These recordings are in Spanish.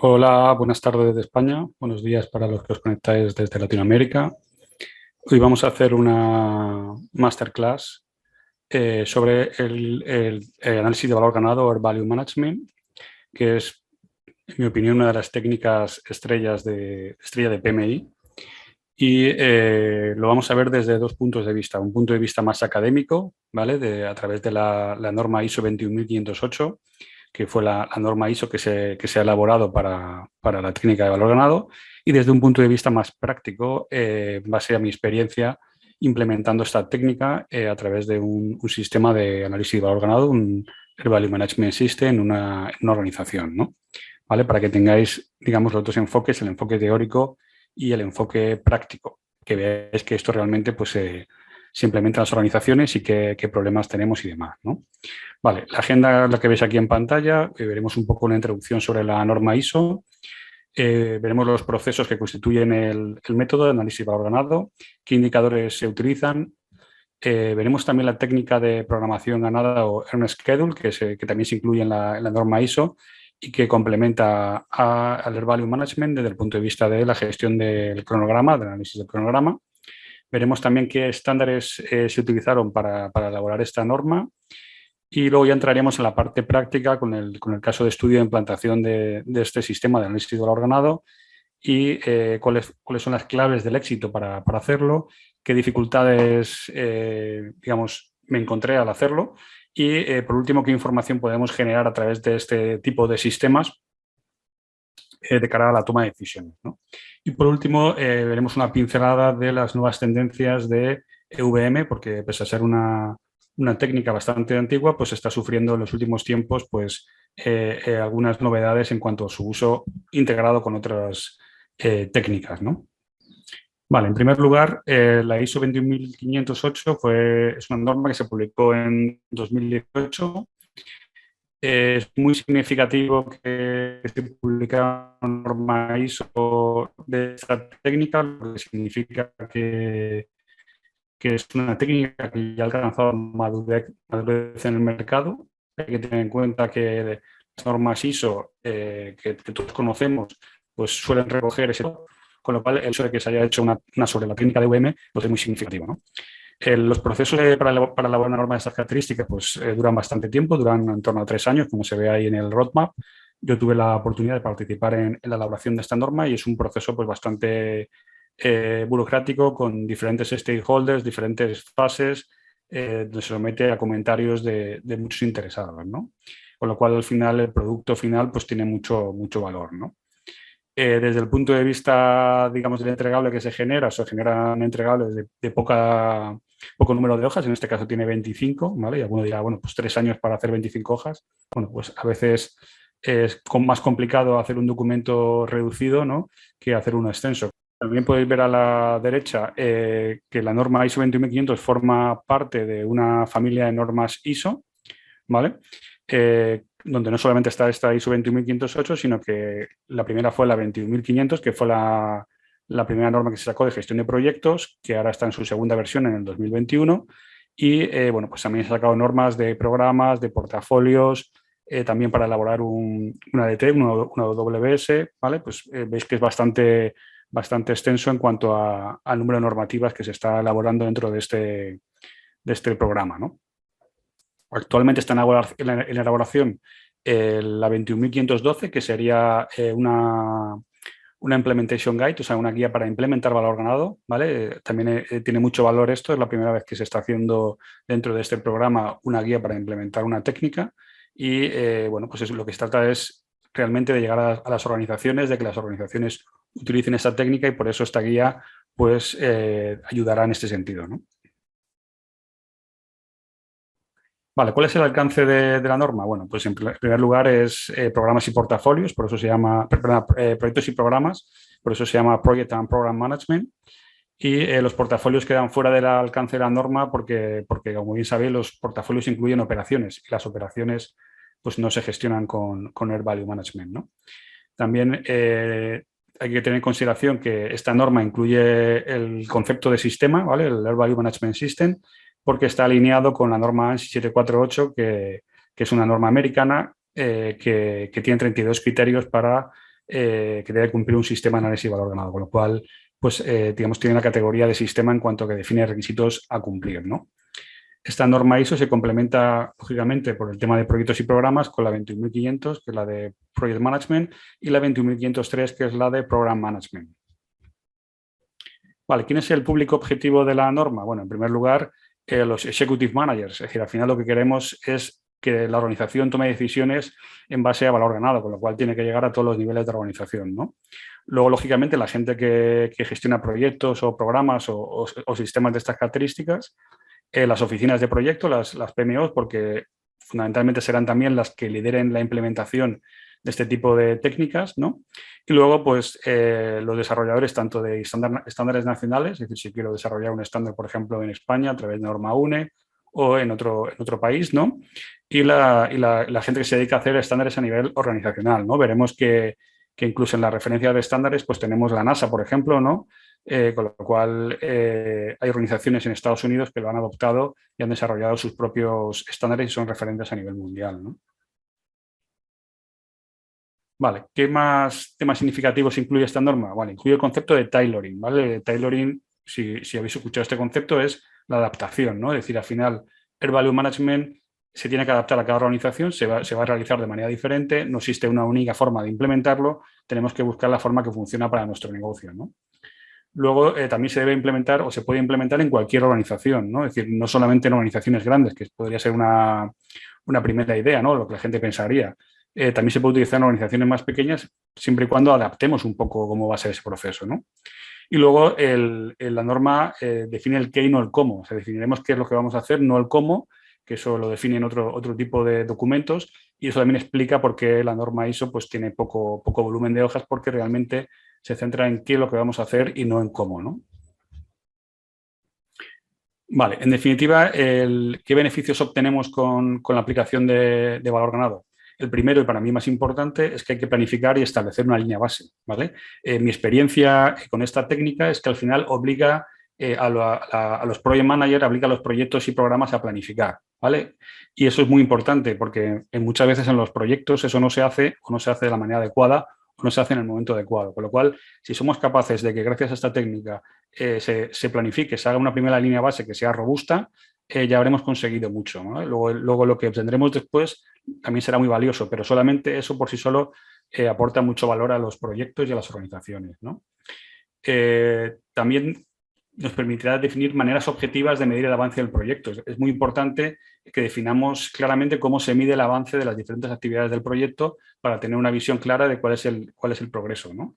Hola, buenas tardes desde España. Buenos días para los que os conectáis desde Latinoamérica. Hoy vamos a hacer una masterclass sobre el análisis de valor ganado o el Value Management, que es, en mi opinión, una de las técnicas estrella de PMI. Y lo vamos a ver desde dos puntos de vista. Un punto de vista más académico, ¿vale? A través de la norma ISO 21508, que fue la norma ISO que se ha elaborado para la técnica de valor ganado, y desde un punto de vista más práctico, en base a mi experiencia implementando esta técnica a través de un sistema de análisis de valor ganado, el Value Management System en una organización, ¿no? ¿Vale? Para que tengáis, digamos, los dos enfoques, el enfoque teórico y el enfoque práctico, que veáis que esto realmente pues, se implementa en las organizaciones y qué problemas tenemos y demás, ¿no? Vale, la agenda la que veis aquí en pantalla, veremos un poco una introducción sobre la norma ISO, veremos los procesos que constituyen el método de análisis de valor ganado, qué indicadores se utilizan, veremos también la técnica de programación ganada o Earn Schedule, que también se incluye en la norma ISO y que complementa al Value Management desde el punto de vista de la gestión del cronograma, del análisis del cronograma. Veremos también qué estándares se utilizaron para elaborar esta norma. Y luego ya entraríamos en la parte práctica con el caso de estudio de implantación de este sistema de análisis de valor ganado y cuáles son las claves del éxito para hacerlo, qué dificultades, digamos, me encontré al hacerlo y, por último, qué información podemos generar a través de este tipo de sistemas de cara a la toma de decisiones, ¿no? Y, por último, veremos una pincelada de las nuevas tendencias de EVM, porque pese a ser una técnica bastante antigua, pues está sufriendo en los últimos tiempos pues, algunas novedades en cuanto a su uso integrado con otras técnicas, ¿no? Vale, en primer lugar, la ISO 21508 es una norma que se publicó en 2018. Es muy significativo que se publicara una norma ISO de esta técnica, lo que significa que es una técnica que ya ha alcanzado madurez en el mercado. Hay que tener en cuenta que las normas ISO que todos conocemos pues suelen recoger ese, con lo cual el hecho de que se haya hecho una sobre la técnica de VM pues es muy significativo, ¿no? Los procesos para elaborar una norma de estas características pues, duran bastante tiempo, duran en torno a 3 años, como se ve ahí en el roadmap. Yo tuve la oportunidad de participar en la elaboración de esta norma y es un proceso pues, bastante burocrático con diferentes stakeholders, diferentes fases, donde se somete a comentarios de muchos interesados, ¿no? Con lo cual, al final, el producto final pues, tiene mucho valor, ¿no? Desde el punto de vista, digamos, del entregable que se generan entregables de poco número de hojas, en este caso tiene 25, ¿vale? Y alguno dirá, bueno, pues 3 años para hacer 25 hojas. Bueno, pues a veces es más complicado hacer un documento reducido, ¿no? Que hacer uno extenso. También podéis ver a la derecha que la norma ISO 21500 forma parte de una familia de normas ISO, ¿vale? Donde no solamente está esta ISO 21508, sino que la primera fue la 21500, que fue la primera norma que se sacó de gestión de proyectos, que ahora está en su segunda versión en el 2021. Y bueno, pues también se han sacado normas de programas, de portafolios, también para elaborar una ADT, una WS, ¿vale? Pues veis que es bastante extenso en cuanto al número de normativas que se está elaborando dentro de este programa, ¿no? Actualmente está en elaboración la 21512, que sería una implementation guide, o sea, una guía para implementar valor ganado, ¿vale? También tiene mucho valor esto, es la primera vez que se está haciendo dentro de este programa una guía para implementar una técnica y, bueno, pues lo que se trata es realmente de llegar a las organizaciones, de que las organizaciones utilicen esta técnica y por eso esta guía, pues, ayudará en este sentido, ¿no? Vale, ¿cuál es el alcance de la norma? Bueno, pues en primer lugar es programas y portafolios, por eso se llama, perdón, proyectos y programas, por eso se llama Project and Program Management. Y los portafolios quedan fuera del alcance de la norma porque, como bien sabéis, los portafolios incluyen operaciones y las operaciones pues, no se gestionan con Air Value Management, ¿no? También hay que tener en consideración que esta norma incluye el concepto de sistema, ¿vale? El Air Value Management System, porque está alineado con la norma ANSI 748, que es una norma americana que tiene 32 criterios para que debe cumplir un sistema de análisis de valor ganado, con lo cual, pues, digamos, tiene la categoría de sistema en cuanto que define requisitos a cumplir, ¿no? Esta norma ISO se complementa, lógicamente, por el tema de proyectos y programas con la 21500, que es la de Project Management, y la 21503, que es la de Program Management. Vale, ¿quién es el público objetivo de la norma? Bueno, en primer lugar, los Executive Managers. Es decir, al final lo que queremos es que la organización tome decisiones en base a valor ganado, con lo cual tiene que llegar a todos los niveles de organización, ¿no? Luego, lógicamente, la gente que gestiona proyectos o programas o sistemas de estas características, las oficinas de proyecto, las PMOs, porque fundamentalmente serán también las que lideren la implementación de este tipo de técnicas, ¿no? Y luego, pues, los desarrolladores tanto de estándares nacionales, es decir, si quiero desarrollar un estándar, por ejemplo, en España a través de norma UNE o en otro país, ¿no? Y la gente que se dedica a hacer estándares a nivel organizacional, ¿no? Veremos que incluso en la referencia de estándares, pues tenemos la NASA, por ejemplo, ¿no? Con lo cual hay organizaciones en Estados Unidos que lo han adoptado y han desarrollado sus propios estándares y son referentes a nivel mundial, ¿no? Vale, ¿qué más temas significativos incluye esta norma? Vale, incluye el concepto de tailoring, ¿vale? Tailoring, si habéis escuchado este concepto, es la adaptación, ¿no? Es decir, al final, el Value Management se tiene que adaptar a cada organización, se va a realizar de manera diferente, no existe una única forma de implementarlo, tenemos que buscar la forma que funciona para nuestro negocio, ¿no? Luego, también se debe implementar o se puede implementar en cualquier organización, ¿no? Es decir, no solamente en organizaciones grandes, que podría ser una primera idea, ¿no? Lo que la gente pensaría. También se puede utilizar en organizaciones más pequeñas, siempre y cuando adaptemos un poco cómo va a ser ese proceso, ¿no? Y luego la norma define el qué y no el cómo. O sea, definiremos qué es lo que vamos a hacer, no el cómo, que eso lo define en otro tipo de documentos. Y eso también explica por qué la norma ISO pues, tiene poco volumen de hojas, porque realmente se centra en qué es lo que vamos a hacer y no en cómo, ¿no? Vale, en definitiva, ¿qué beneficios obtenemos con la aplicación de valor ganado? El primero, y para mí más importante, es que hay que planificar y establecer una línea base, ¿vale? Mi experiencia con esta técnica es que al final obliga a los project managers, obliga a los proyectos y programas a planificar, ¿vale? Y eso es muy importante porque muchas veces en los proyectos eso no se hace o no se hace de la manera adecuada o no se hace en el momento adecuado. Con lo cual, si somos capaces de que gracias a esta técnica se planifique, se haga una primera línea base que sea robusta, ya habremos conseguido mucho, ¿no? Luego lo que obtendremos después también será muy valioso, pero solamente eso por sí solo aporta mucho valor a los proyectos y a las organizaciones, ¿no? También nos permitirá definir maneras objetivas de medir el avance del proyecto. Es muy importante que definamos claramente cómo se mide el avance de las diferentes actividades del proyecto para tener una visión clara de cuál es el progreso, ¿no?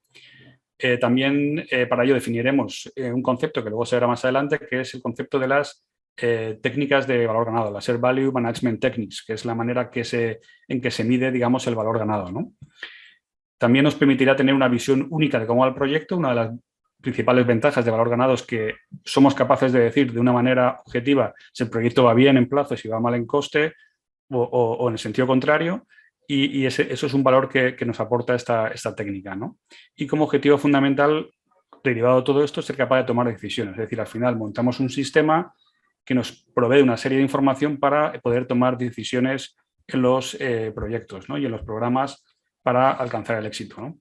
También para ello definiremos un concepto que luego se verá más adelante, que es el concepto de las técnicas de valor ganado, las Shared Value Management Techniques, que es la manera en que se mide, digamos, el valor ganado, ¿no? También nos permitirá tener una visión única de cómo va el proyecto. Una de las principales ventajas de valor ganado es que somos capaces de decir de una manera objetiva si el proyecto va bien en plazo, si va mal en coste o en el sentido contrario. Y eso es un valor que nos aporta esta técnica, ¿no? Y como objetivo fundamental, derivado de todo esto, es ser capaz de tomar decisiones. Es decir, al final montamos un sistema que nos provee una serie de información para poder tomar decisiones en los proyectos, ¿no? Y en los programas para alcanzar el éxito, ¿no?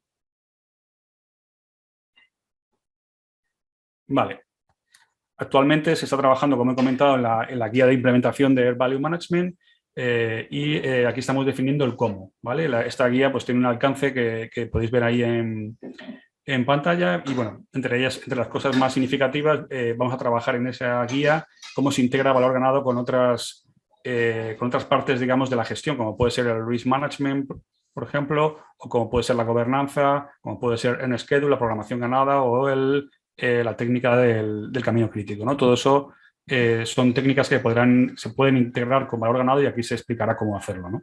Vale. Actualmente se está trabajando, como he comentado, en la guía de implementación de Air Value Management aquí estamos definiendo el cómo, ¿vale? Esta guía pues tiene un alcance que podéis ver ahí en pantalla y, bueno, entre las cosas más significativas, vamos a trabajar en esa guía cómo se integra valor ganado con otras partes, digamos, de la gestión, como puede ser el Risk Management, por ejemplo, o como puede ser la gobernanza, como puede ser en schedule, la programación ganada o la técnica del camino crítico, ¿no? Todo eso son técnicas que se pueden integrar con valor ganado y aquí se explicará cómo hacerlo, ¿no?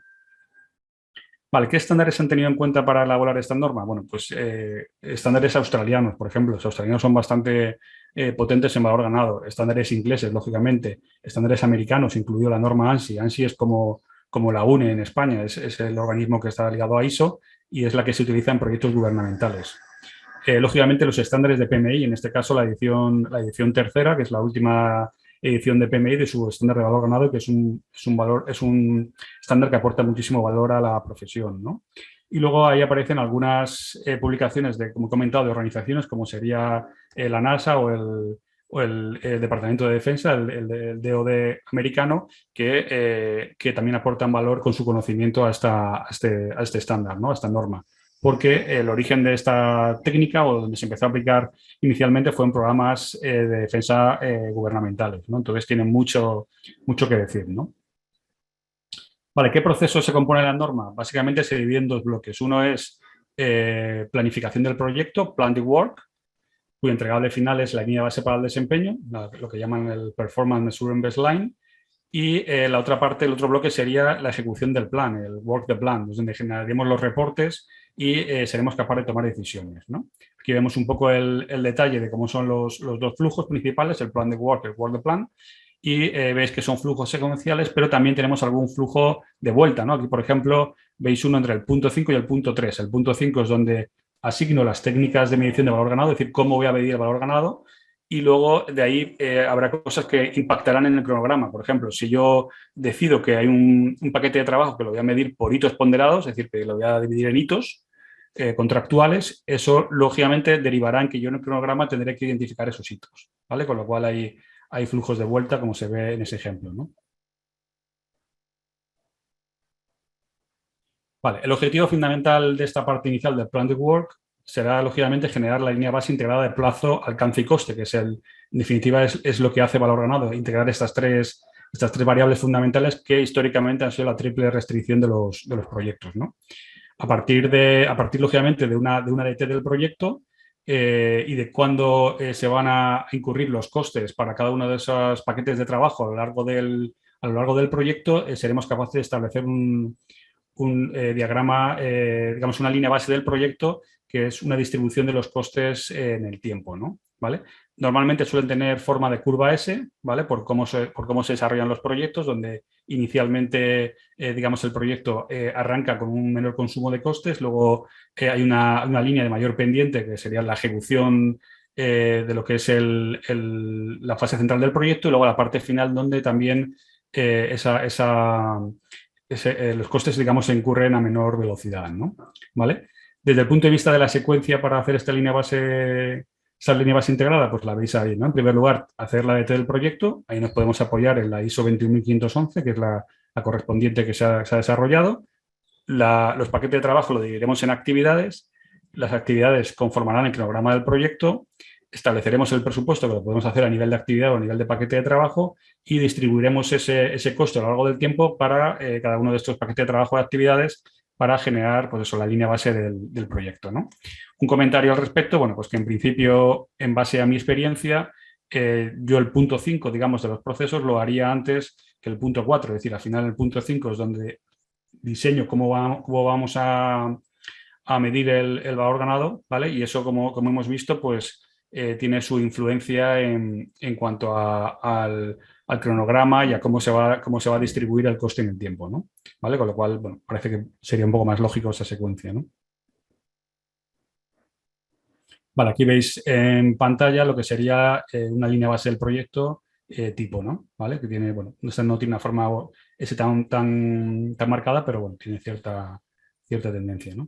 Vale, ¿qué estándares se han tenido en cuenta para elaborar esta norma? Bueno, pues estándares australianos, por ejemplo. Los australianos son bastante potentes en valor ganado. Estándares ingleses, lógicamente. Estándares americanos, incluido la norma ANSI. ANSI es como la UNE en España. Es el organismo que está ligado a ISO y es la que se utiliza en proyectos gubernamentales. Lógicamente, los estándares de PMI, en este caso la edición tercera, que es la última edición de PMI de su estándar de valor ganado, que es un estándar que aporta muchísimo valor a la profesión, ¿no? Y luego ahí aparecen algunas publicaciones, como he comentado, de organizaciones como sería la NASA o el Departamento de Defensa, el DoD americano, que también aportan valor con su conocimiento a este estándar, ¿no? A esta norma. Porque el origen de esta técnica, o donde se empezó a aplicar inicialmente, fue en programas de defensa gubernamentales, ¿no? Entonces tienen mucho que decir, ¿no? Vale, ¿qué proceso se compone la norma? Básicamente se divide en dos bloques. Uno es planificación del proyecto, plan the work, cuyo entregable final es la línea base para el desempeño, lo que llaman el Performance Measuring Baseline. Y la otra parte, el otro bloque sería la ejecución del plan, el work the plan, donde generaremos los reportes y seremos capaces de tomar decisiones, ¿no? Aquí vemos un poco el detalle de cómo son los dos flujos principales, el plan de work, el work the plan, y veis que son flujos secuenciales, pero también tenemos algún flujo de vuelta, ¿no? Aquí, por ejemplo, veis uno entre el punto 5 y el punto 3. El punto 5 es donde asigno las técnicas de medición de valor ganado, es decir, cómo voy a medir el valor ganado, y luego de ahí habrá cosas que impactarán en el cronograma. Por ejemplo, si yo decido que hay un paquete de trabajo que lo voy a medir por hitos ponderados, es decir, que lo voy a dividir en hitos contractuales, eso lógicamente derivará en que yo en el cronograma tendré que identificar esos hitos, ¿vale? Con lo cual hay flujos de vuelta, como se ve en ese ejemplo, ¿no? Vale, el objetivo fundamental de esta parte inicial del Plan de Work será, lógicamente, generar la línea base integrada de plazo, alcance y coste, que en definitiva, es lo que hace valor ganado, integrar estas tres variables fundamentales que históricamente han sido la triple restricción de los proyectos, ¿no? A partir, lógicamente, de una DT del proyecto y de cuándo se van a incurrir los costes para cada uno de esos paquetes de trabajo a lo largo del proyecto, seremos capaces de establecer un diagrama, digamos, una línea base del proyecto que es una distribución de los costes en el tiempo, ¿no? ¿Vale? Normalmente suelen tener forma de curva S, ¿vale? Por cómo se desarrollan los proyectos, donde inicialmente, digamos, el proyecto arranca con un menor consumo de costes, luego hay una línea de mayor pendiente que sería la ejecución de lo que es la fase central del proyecto y luego la parte final donde también los costes, digamos, se incurren a menor velocidad, ¿no? ¿Vale? Desde el punto de vista de la secuencia para hacer esta línea base integrada, pues la veis ahí, ¿no? En primer lugar, hacer la DT del proyecto. Ahí nos podemos apoyar en la ISO 21511, que es la correspondiente que se ha desarrollado. Los paquetes de trabajo lo dividiremos en actividades. Las actividades conformarán el cronograma del proyecto. Estableceremos el presupuesto, que lo podemos hacer a nivel de actividad o a nivel de paquete de trabajo, y distribuiremos ese coste a lo largo del tiempo para cada uno de estos paquetes de trabajo de actividades para generar, pues eso, la línea base del proyecto, ¿no? Un comentario al respecto, bueno, pues que en principio, en base a mi experiencia, yo el punto 5, digamos, de los procesos lo haría antes que el punto 4, es decir, al final el punto 5 es donde diseño cómo vamos a medir el valor ganado, ¿vale? Y eso, como hemos visto, pues tiene su influencia en cuanto al cronograma y a cómo se va a distribuir el coste en el tiempo, ¿no? ¿Vale? Con lo cual, bueno, parece que sería un poco más lógico esa secuencia, ¿no? Vale, aquí veis en pantalla lo que sería una línea base del proyecto tipo, ¿no? ¿Vale? Que tiene, bueno, no tiene una forma tan marcada, pero bueno, tiene cierta tendencia, ¿no?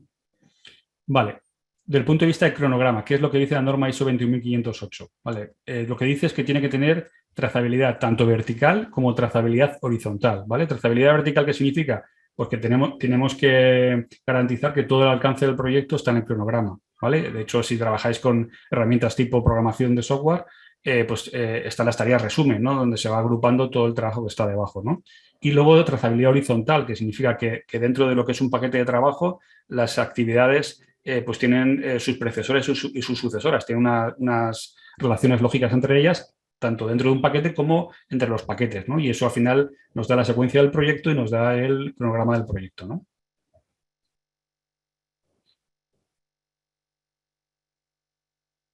Vale. Del punto de vista del cronograma, ¿qué es lo que dice la norma ISO 21508? ¿Vale? Lo que dice es que tiene que tener trazabilidad tanto vertical como trazabilidad horizontal, ¿vale? Trazabilidad vertical, ¿qué significa? Pues que tenemos que garantizar que todo el alcance del proyecto está en el cronograma, ¿vale? De hecho, si trabajáis con herramientas tipo programación de software, pues están las tareas resumen, ¿no? Donde se va agrupando todo el trabajo que está debajo, ¿no? Y luego trazabilidad horizontal, que significa que dentro de lo que es un paquete de trabajo, las actividades pues tienen sus predecesores y sus sucesoras, tienen unas relaciones lógicas entre ellas, tanto dentro de un paquete como entre los paquetes, ¿no? Y eso al final nos da la secuencia del proyecto y nos da el cronograma del proyecto, ¿no?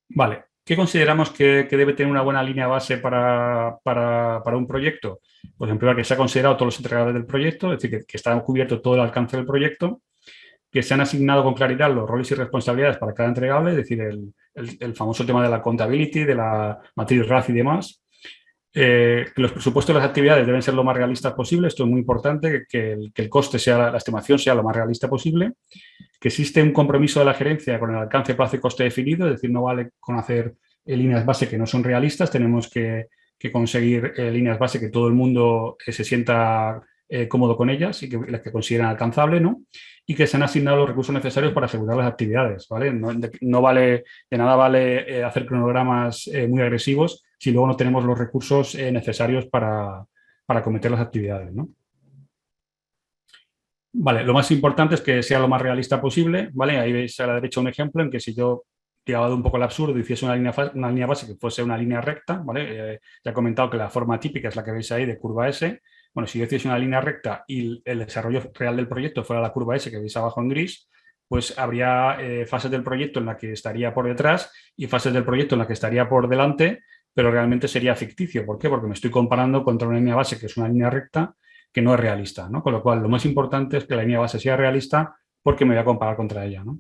Vale. ¿Qué consideramos que debe tener una buena línea base para un proyecto? Pues en primer lugar, que se ha considerado todos los entregables del proyecto, es decir, que está cubierto todo el alcance del proyecto, que se han asignado con claridad los roles y responsabilidades para cada entregable, es decir, el famoso tema de la accountability, de la matriz RAF y demás. Que los presupuestos de las actividades deben ser lo más realistas posible. Esto es muy importante, que el coste la estimación sea lo más realista posible. que existe un compromiso de la gerencia con el alcance, plazo y coste definido, es decir, no vale con hacer líneas base que no son realistas, tenemos que conseguir líneas base que todo el mundo se sienta cómodo con ellas y que las que consideren alcanzable, ¿no? Y que se han asignado los recursos necesarios para ejecutar las actividades, ¿vale? No vale, de nada vale hacer cronogramas muy agresivos si luego no tenemos los recursos necesarios para acometer las actividades, ¿no? Vale, lo más importante es que sea lo más realista posible, ¿vale? Ahí veis a la derecha un ejemplo en que si yo tiraba un poco el absurdo y hiciese una línea base que fuese una línea recta, ¿vale? Ya he comentado que la forma típica es la que veis ahí de curva S. Bueno, si yo hiciese una línea recta y el desarrollo real del proyecto fuera la curva S que veis abajo en gris, pues habría fases del proyecto en la que estaría por detrás y fases del proyecto en la que estaría por delante, pero realmente sería ficticio. ¿Por qué? Porque me estoy comparando contra una línea base que es una línea recta que no es realista, ¿no? Con lo cual, lo más importante es que la línea base sea realista porque me voy a comparar contra ella, ¿no?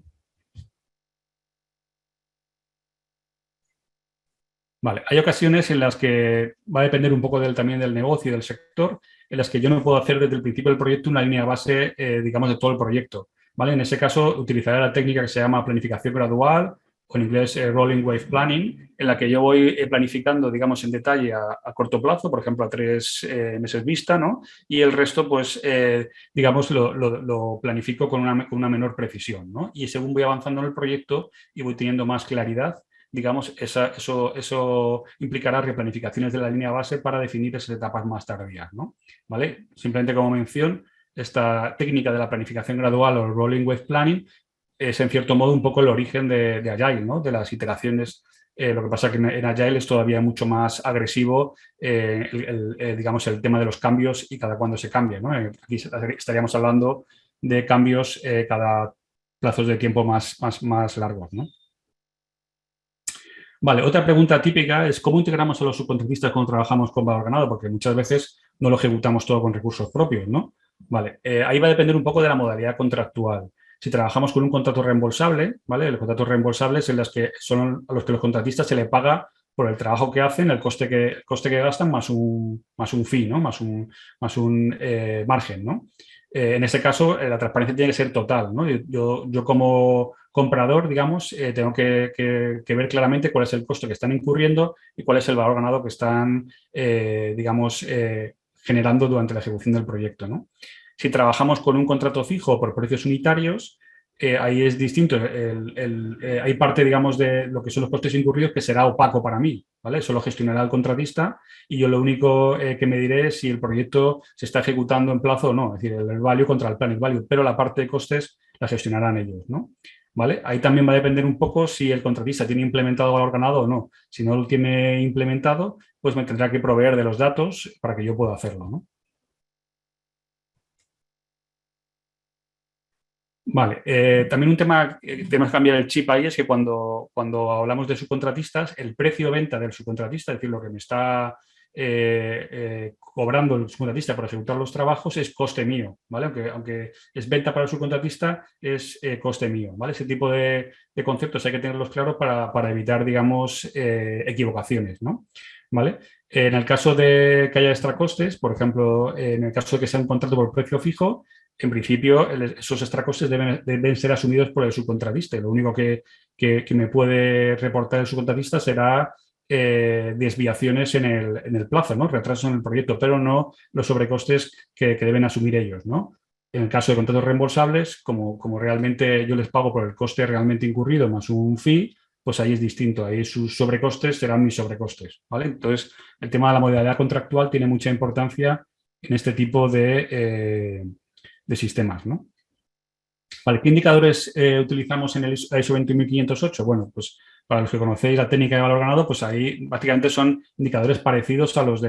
Vale, hay ocasiones en las que va a depender un poco también del negocio y del sector, en las que yo no puedo hacer desde el principio del proyecto una línea base, digamos, de todo el proyecto. ¿Vale? En ese caso, utilizaré la técnica que se llama planificación gradual o en inglés Rolling Wave Planning, en la que yo voy planificando, digamos, en detalle a corto plazo, por ejemplo, a 3 meses vista, ¿no? Y el resto, pues, digamos, lo planifico con una menor precisión, ¿no? Y según voy avanzando en el proyecto y voy teniendo más claridad, digamos, eso implicará replanificaciones de la línea base para definir esas etapas más tardías, ¿no? ¿Vale? Simplemente como mención, esta técnica de la planificación gradual o Rolling Wave Planning es en cierto modo un poco el origen de Agile, ¿no? De las iteraciones. Lo que pasa es que en Agile es todavía mucho más agresivo, digamos, el tema de los cambios y cada cuándo se cambia, ¿no? Aquí estaríamos hablando de cambios cada plazos de tiempo más largos, ¿no? Vale, otra pregunta típica es cómo integramos a los subcontratistas cuando trabajamos con valor ganado, porque muchas veces no lo ejecutamos todo con recursos propios, ¿no? Vale, ahí va a depender un poco de la modalidad contractual. Si trabajamos con un contrato reembolsable, ¿vale? Los contratos reembolsables en los que son a los que los contratistas se le paga por el trabajo que hacen, el coste que gastan más un fee, ¿no? Más un margen, ¿no? En ese caso, la transparencia tiene que ser total, ¿no? Yo como comprador, digamos, tengo que ver claramente cuál es el costo que están incurriendo y cuál es el valor ganado que están, digamos, generando durante la ejecución del proyecto, ¿no? Si trabajamos con un contrato fijo por precios unitarios, ahí es distinto. Hay parte, digamos, de lo que son los costes incurridos que será opaco para mí, ¿vale? Eso lo gestionará el contratista y yo lo único que me diré es si el proyecto se está ejecutando en plazo o no, es decir, el value contra el planning value, pero la parte de costes la gestionarán ellos, ¿no? ¿Vale? Ahí también va a depender un poco si el contratista tiene implementado valor ganado o no. Si no lo tiene implementado, pues me tendrá que proveer de los datos para que yo pueda hacerlo, ¿no? Vale, también un tema que tenemos que cambiar el chip ahí es que cuando hablamos de subcontratistas, el precio de venta del subcontratista, es decir, lo que me está cobrando el subcontratista por ejecutar los trabajos es coste mío, ¿vale? Aunque es venta para el subcontratista, es coste mío, ¿vale? Ese tipo de conceptos hay que tenerlos claros para evitar, digamos, equivocaciones, ¿no? ¿Vale? En el caso de que haya extra costes, por ejemplo, en el caso de que sea un contrato por precio fijo, en principio esos extracostes deben ser asumidos por el subcontratista y lo único que me puede reportar el subcontratista será desviaciones en el plazo, ¿no? Retrasos en el proyecto, pero no los sobrecostes que deben asumir ellos, ¿no? En el caso de contratos reembolsables, como realmente yo les pago por el coste realmente incurrido más un fee, pues ahí es distinto, ahí sus sobrecostes serán mis sobrecostes, ¿vale? Entonces, el tema de la modalidad contractual tiene mucha importancia en este tipo de sistemas, ¿no? Vale, ¿qué indicadores utilizamos en el ISO 21508? Bueno, pues para los que conocéis la técnica de valor ganado, pues ahí básicamente son indicadores parecidos a los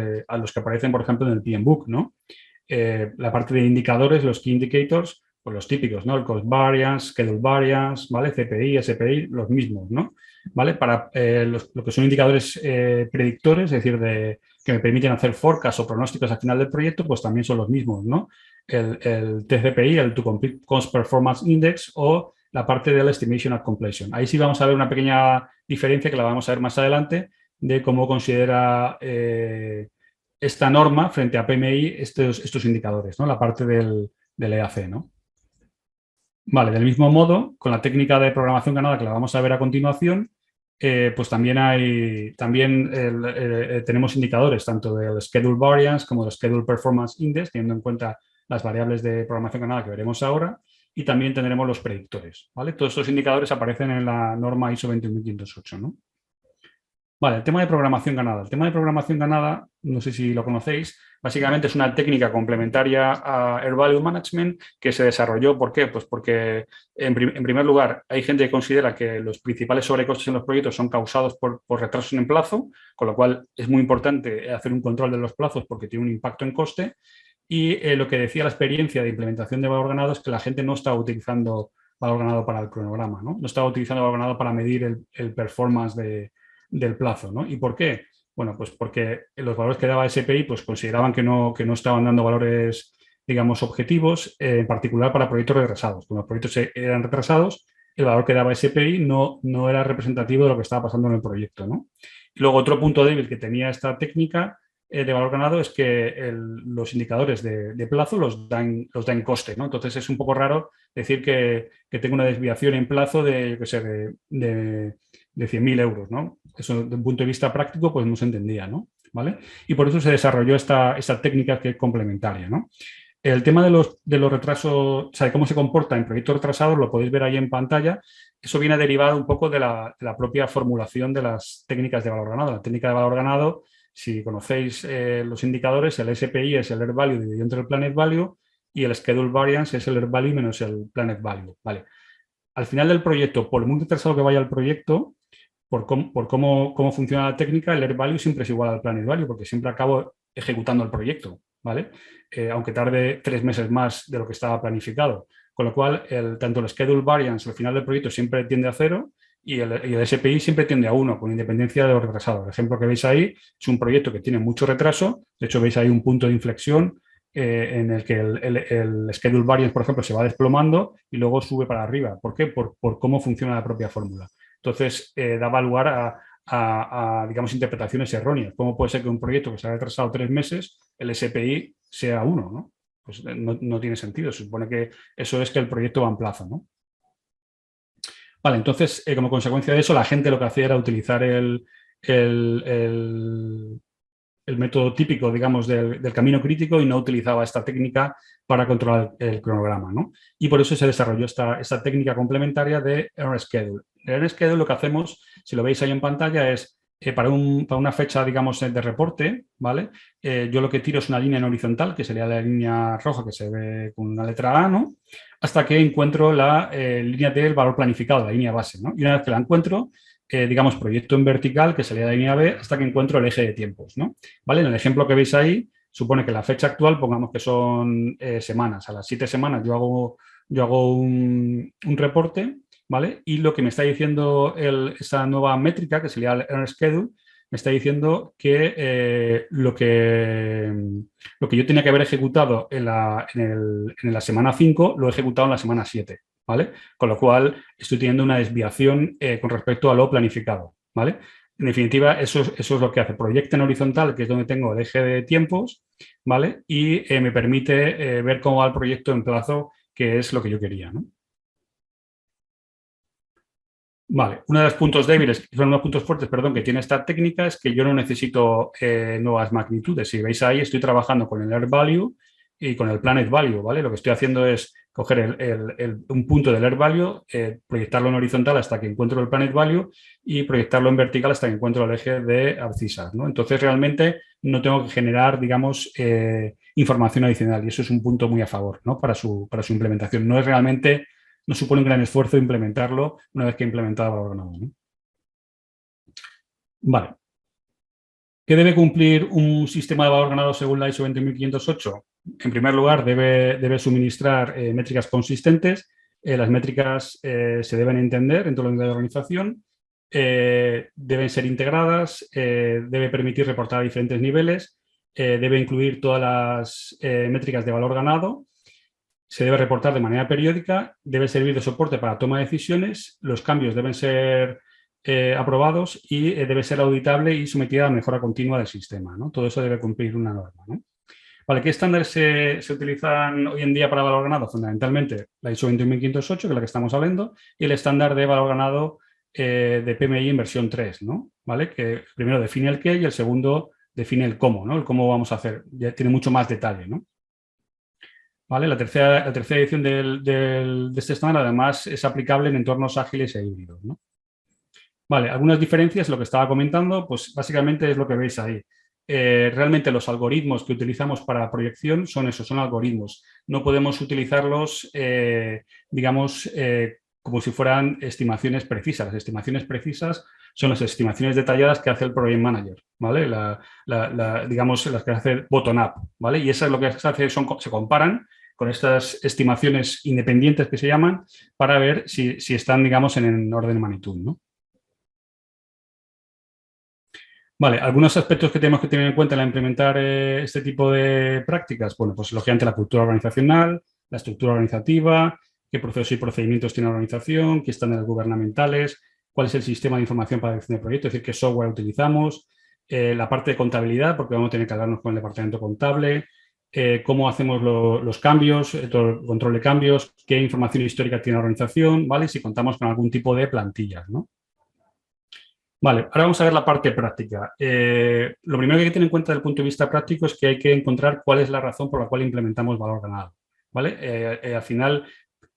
que aparecen, por ejemplo, en el PMBOK, ¿no? La parte de indicadores, los key indicators, pues los típicos, ¿no? El cost variance, schedule variance, ¿vale? CPI, SPI, los mismos, ¿no? ¿Vale? Para lo que son indicadores predictores, es decir, que me permiten hacer forecasts o pronósticos al final del proyecto, pues también son los mismos, ¿no? El TCPI, el To Complete Cost Performance Index o la parte del Estimation at Completion. Ahí sí vamos a ver una pequeña diferencia que la vamos a ver más adelante de cómo considera esta norma frente a PMI estos indicadores, ¿no? La parte del EAC, ¿no? Vale, del mismo modo, con la técnica de programación ganada que la vamos a ver a continuación, pues también tenemos indicadores tanto del Schedule Variance como del Schedule Performance Index, teniendo en cuenta las variables de programación ganada que veremos ahora, y también tendremos los predictores, ¿vale? Todos estos indicadores aparecen en la norma ISO 21508, ¿no? Vale, el tema de programación ganada. El tema de programación ganada, no sé si lo conocéis, básicamente es una técnica complementaria a Air Value Management que se desarrolló. ¿Por qué? Pues porque, en primer lugar, hay gente que considera que los principales sobrecostes en los proyectos son causados por retrasos en plazo, con lo cual es muy importante hacer un control de los plazos porque tiene un impacto en coste. Y lo que decía la experiencia de implementación de valor ganado es que la gente no está utilizando valor ganado para el cronograma, ¿no? No estaba utilizando valor ganado para medir el performance del plazo, ¿no? ¿Y por qué? Bueno, pues porque los valores que daba SPI pues consideraban que no estaban dando valores, digamos, objetivos, en particular para proyectos retrasados. Cuando los proyectos eran retrasados, el valor que daba SPI no era representativo de lo que estaba pasando en el proyecto, ¿no? Y luego, otro punto débil que tenía esta técnica de valor ganado es que los indicadores de plazo los da en coste, ¿no? Entonces, es un poco raro decir que tengo una desviación en plazo de, yo qué sé, de 100.000 euros, ¿no? Eso, desde un punto de vista práctico, pues no se entendía, ¿no? ¿Vale? Y por eso se desarrolló esta técnica que es complementaria, ¿no? El tema de los retrasos, o sea, de cómo se comporta en proyectos retrasados, lo podéis ver ahí en pantalla. Eso viene derivado un poco de la propia formulación de las técnicas de valor ganado. La técnica de valor ganado, si conocéis los indicadores, el SPI es el Air Value dividido entre el Planet Value y el Schedule Variance es el Air Value menos el Planet Value. ¿Vale? Al final del proyecto, por muy retrasado que vaya el proyecto, por cómo funciona la técnica, el Air Value siempre es igual al Planet Value, porque siempre acabo ejecutando el proyecto, ¿vale? Aunque tarde 3 meses más de lo que estaba planificado. Con lo cual, tanto el Schedule Variance al final del proyecto siempre tiende a 0 y el SPI siempre tiende a 1, con independencia de los retrasados. El ejemplo que veis ahí es un proyecto que tiene mucho retraso. De hecho, veis ahí un punto de inflexión en el que el Schedule Variance, por ejemplo, se va desplomando y luego sube para arriba. ¿Por qué? Por cómo funciona la propia fórmula. Entonces, daba lugar digamos, interpretaciones erróneas. ¿Cómo puede ser que un proyecto que se ha retrasado 3 meses, el SPI sea 1, ¿no? Pues no tiene sentido. Se supone que eso es que el proyecto va en plazo, ¿no? Vale, entonces, como consecuencia de eso, la gente lo que hacía era utilizar el, el- el método típico, digamos, del camino crítico y no utilizaba esta técnica para controlar el cronograma, ¿no? Y por eso se desarrolló esta técnica complementaria de Earn Schedule. En Earn Schedule lo que hacemos, si lo veis ahí en pantalla, es para una fecha, digamos, de reporte, ¿vale? Yo lo que tiro es una línea en horizontal, que sería la línea roja que se ve con una letra A, ¿no? Hasta que encuentro la línea del valor planificado, la línea base, ¿no? Y una vez que la encuentro, digamos, proyecto en vertical, que sería la línea B, hasta que encuentro el eje de tiempos, ¿no? ¿Vale? En el ejemplo que veis ahí, supone que la fecha actual, pongamos que son semanas. A las 7 semanas yo hago un reporte, ¿vale? Y lo que me está diciendo esa nueva métrica, que sería el Earn Schedule, me está diciendo que, lo que yo tenía que haber ejecutado en la semana 5 lo he ejecutado en la semana 7, ¿vale? Con lo cual estoy teniendo una desviación con respecto a lo planificado, ¿vale? En definitiva, eso es lo que hace. Proyecta en horizontal, que es donde tengo el eje de tiempos, ¿vale? Y me permite ver cómo va el proyecto en plazo, que es lo que yo quería, ¿no? Vale, uno de los puntos débiles, son unos puntos fuertes, perdón, que tiene esta técnica es que yo no necesito nuevas magnitudes. Si veis ahí, estoy trabajando con el Air Value y con el Planet Value, ¿vale? Lo que estoy haciendo es coger un punto del Air Value, proyectarlo en horizontal hasta que encuentro el Planet Value y proyectarlo en vertical hasta que encuentro el eje de abscisas, ¿no? Entonces, realmente no tengo que generar, digamos, información adicional y eso es un punto muy a favor, ¿no? Para su implementación. No supone un gran esfuerzo implementarlo una vez que he implementado valor ganado, ¿no? Vale. ¿Qué debe cumplir un sistema de valor ganado según la ISO 20508? En primer lugar, debe suministrar métricas consistentes. Las métricas se deben entender en todo el nivel de organización. Deben ser integradas. Debe permitir reportar a diferentes niveles. Debe incluir todas las métricas de valor ganado. Se debe reportar de manera periódica, debe servir de soporte para toma de decisiones, los cambios deben ser aprobados y debe ser auditable y sometida a la mejora continua del sistema, ¿no? Todo eso debe cumplir una norma, ¿no? Vale, ¿qué estándares se utilizan hoy en día para valor ganado? Fundamentalmente la ISO 21508, que es la que estamos hablando, y el estándar de valor ganado de PMI en versión 3, ¿no? ¿Vale? Que el primero define el qué y el segundo define el cómo, ¿no? El cómo vamos a hacer. Ya tiene mucho más detalle, ¿no? ¿Vale? La tercera edición de este estándar, además, es aplicable en entornos ágiles e híbridos, ¿no? Vale, algunas diferencias, lo que estaba comentando, pues básicamente es lo que veis ahí. Realmente los algoritmos que utilizamos para proyección son esos, son algoritmos. No podemos utilizarlos, digamos, como si fueran estimaciones precisas. Las estimaciones precisas son las estimaciones detalladas que hace el Project Manager, ¿vale? Digamos, las que hace bottom-up, ¿vale? Y eso es lo que se hace, se comparan con estas estimaciones independientes que se llaman para ver si están, digamos, en orden de magnitud, ¿no? Vale, algunos aspectos que tenemos que tener en cuenta al implementar este tipo de prácticas. Bueno, pues lógicamente la cultura organizacional, la estructura organizativa, qué procesos y procedimientos tiene la organización, qué estándares gubernamentales, cuál es el sistema de información para la dirección de proyectos, es decir, qué software utilizamos, la parte de contabilidad, porque vamos a tener que hablarnos con el departamento contable, cómo hacemos los cambios, todo el control de cambios, qué información histórica tiene la organización, ¿vale? Si contamos con algún tipo de plantillas, ¿no? Vale, ahora vamos a ver la parte práctica. Lo primero que hay que tener en cuenta desde el punto de vista práctico es que hay que encontrar cuál es la razón por la cual implementamos valor ganado. ¿Vale? Al final,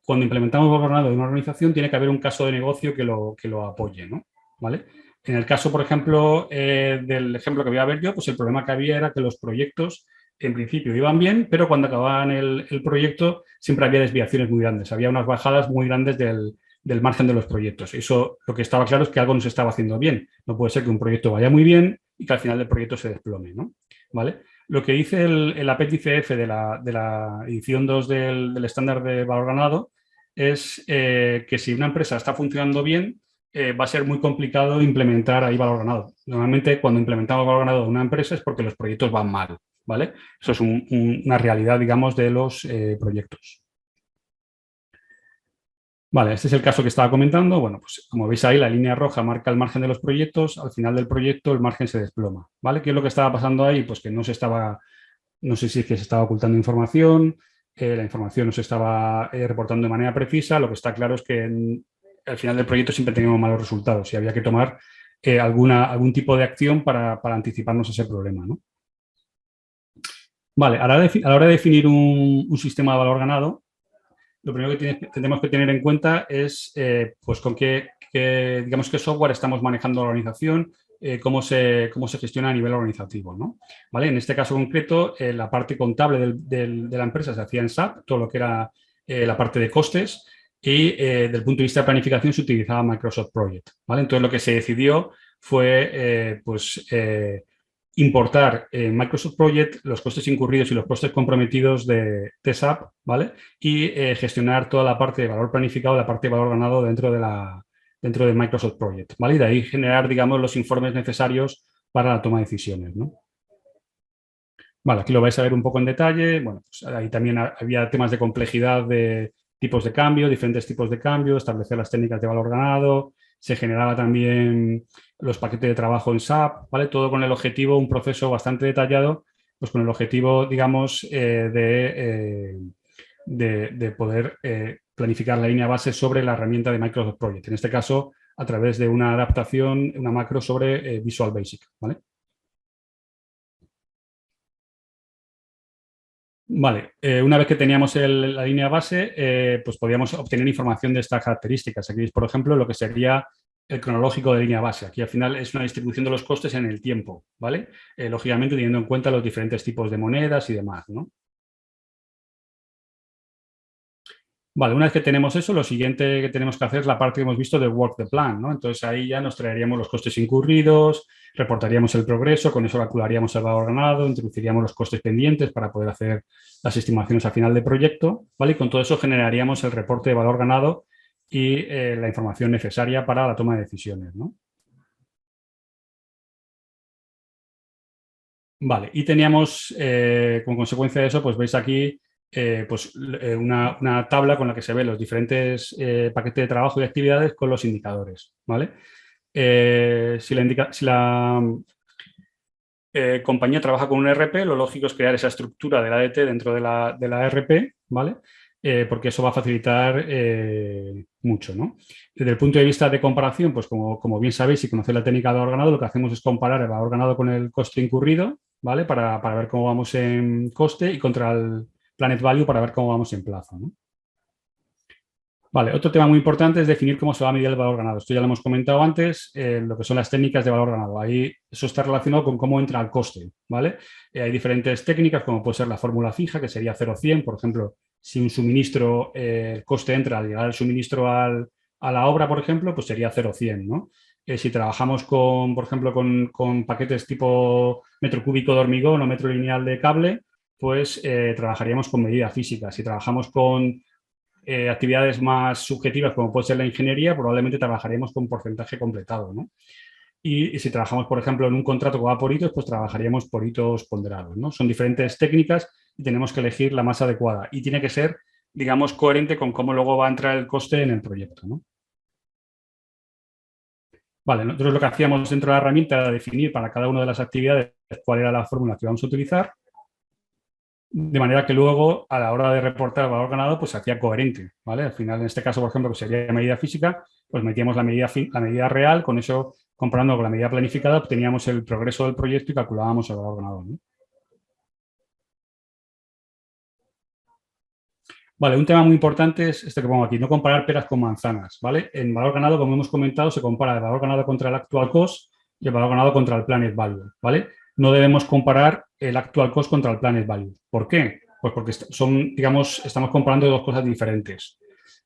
cuando implementamos valor ganado de una organización, tiene que haber un caso de negocio que lo apoye, ¿no? ¿Vale? En el caso, por ejemplo, del ejemplo que voy a ver yo, pues el problema que había era que los proyectos en principio iban bien, pero cuando acababan el proyecto siempre había desviaciones muy grandes, había unas bajadas muy grandes del margen de los proyectos. Eso lo que estaba claro es que algo no se estaba haciendo bien. No puede ser que un proyecto vaya muy bien y que al final del proyecto se desplome, ¿no? ¿Vale? Lo que dice el apéndice F de la edición 2 del estándar de valor ganado es que si una empresa está funcionando bien, va a ser muy complicado implementar ahí valor ganado. Normalmente cuando implementamos valor ganado de una empresa es porque los proyectos van mal, ¿vale? Eso es una realidad, digamos, de los proyectos. Vale, este es el caso que estaba comentando. Bueno, pues como veis ahí, la línea roja marca el margen de los proyectos. Al final del proyecto, el margen se desploma. ¿Vale? ¿Qué es lo que estaba pasando ahí? Pues que no sé si es que se estaba ocultando información, la información no se estaba reportando de manera precisa. Lo que está claro es que al final del proyecto siempre teníamos malos resultados y había que tomar algún tipo de acción para anticiparnos a ese problema, ¿no? Vale, a la hora de definir un sistema de valor ganado, lo primero que tenemos que tener en cuenta es pues con digamos, qué software estamos manejando la organización, cómo se gestiona a nivel organizativo, ¿no? ¿Vale? En este caso concreto, la parte contable de la empresa se hacía en SAP, todo lo que era la parte de costes, y desde el punto de vista de planificación se utilizaba Microsoft Project, ¿vale? Entonces lo que se decidió fue importar en Microsoft Project los costes incurridos y los costes comprometidos de SAP, ¿vale? Y gestionar toda la parte de valor planificado, la parte de valor ganado dentro de Microsoft Project, ¿vale? Y de ahí generar, digamos, los informes necesarios para la toma de decisiones, ¿no? Vale, aquí lo vais a ver un poco en detalle. Bueno, pues ahí también había temas de complejidad de tipos de cambio, diferentes tipos de cambio, establecer las técnicas de valor ganado, se generaba también los paquetes de trabajo en SAP, ¿vale? Todo con el objetivo, un proceso bastante detallado, pues con el objetivo, digamos, de poder planificar la línea base sobre la herramienta de Microsoft Project. En este caso, a través de una adaptación, una macro sobre Visual Basic, ¿vale? Vale, una vez que teníamos la línea base, pues podíamos obtener información de estas características. Aquí veis, por ejemplo, lo que sería el cronológico de línea base. Aquí al final es una distribución de los costes en el tiempo, ¿vale? Lógicamente teniendo en cuenta los diferentes tipos de monedas y demás, ¿no? Vale, una vez que tenemos eso, lo siguiente que tenemos que hacer es la parte que hemos visto de work the plan, ¿no? Entonces ahí ya nos traeríamos los costes incurridos, reportaríamos el progreso, con eso calcularíamos el valor ganado, introduciríamos los costes pendientes para poder hacer las estimaciones al final del proyecto, ¿vale? Y con todo eso generaríamos el reporte de valor ganado y la información necesaria para la toma de decisiones, ¿no? Vale, y teníamos, como consecuencia de eso, pues veis aquí una tabla con la que se ven los diferentes paquetes de trabajo y actividades con los indicadores, ¿vale? Si compañía trabaja con un ERP, lo lógico es crear esa estructura del ADT dentro de la ERP, ¿vale? Porque eso va a facilitar mucho, ¿no? Desde el punto de vista de comparación, pues como bien sabéis, si conocéis la técnica de valor ganado, lo que hacemos es comparar el valor ganado con el coste incurrido, ¿vale? Para ver cómo vamos en coste y contra el Planet Value para ver cómo vamos en plazo, ¿no? Vale, otro tema muy importante es definir cómo se va a medir el valor ganado. Esto ya lo hemos comentado antes, lo que son las técnicas de valor ganado. Ahí eso está relacionado con cómo entra el coste, ¿vale? Hay diferentes técnicas, como puede ser la fórmula fija, que sería 0,100. Por ejemplo, si un suministro, el coste entra al llegar el suministro a la obra, por ejemplo, pues sería 0,100, ¿no? Si trabajamos con, por ejemplo, con paquetes tipo metro cúbico de hormigón o metro lineal de cable, pues trabajaríamos con medida física. Si trabajamos con actividades más subjetivas, como puede ser la ingeniería, probablemente trabajaremos con porcentaje completado, ¿no? Y si trabajamos, por ejemplo, en un contrato que va por hitos, pues trabajaríamos por hitos ponderados, ¿no? Son diferentes técnicas y tenemos que elegir la más adecuada. Y tiene que ser, digamos, coherente con cómo luego va a entrar el coste en el proyecto, ¿no? Vale, nosotros lo que hacíamos dentro de la herramienta era definir para cada una de las actividades cuál era la fórmula que vamos a utilizar, de manera que luego, a la hora de reportar el valor ganado, pues se hacía coherente, ¿vale? Al final, en este caso, por ejemplo, que sería medida física, pues metíamos la medida real, con eso, comparando con la medida planificada, obteníamos el progreso del proyecto y calculábamos el valor ganado, ¿no? Vale, un tema muy importante es este que pongo aquí, no comparar peras con manzanas, ¿vale? En valor ganado, como hemos comentado, se compara el valor ganado contra el actual cost y el valor ganado contra el planet value, ¿vale? No debemos comparar el actual cost contra el planet value. ¿Por qué? Pues porque son, digamos, estamos comparando dos cosas diferentes,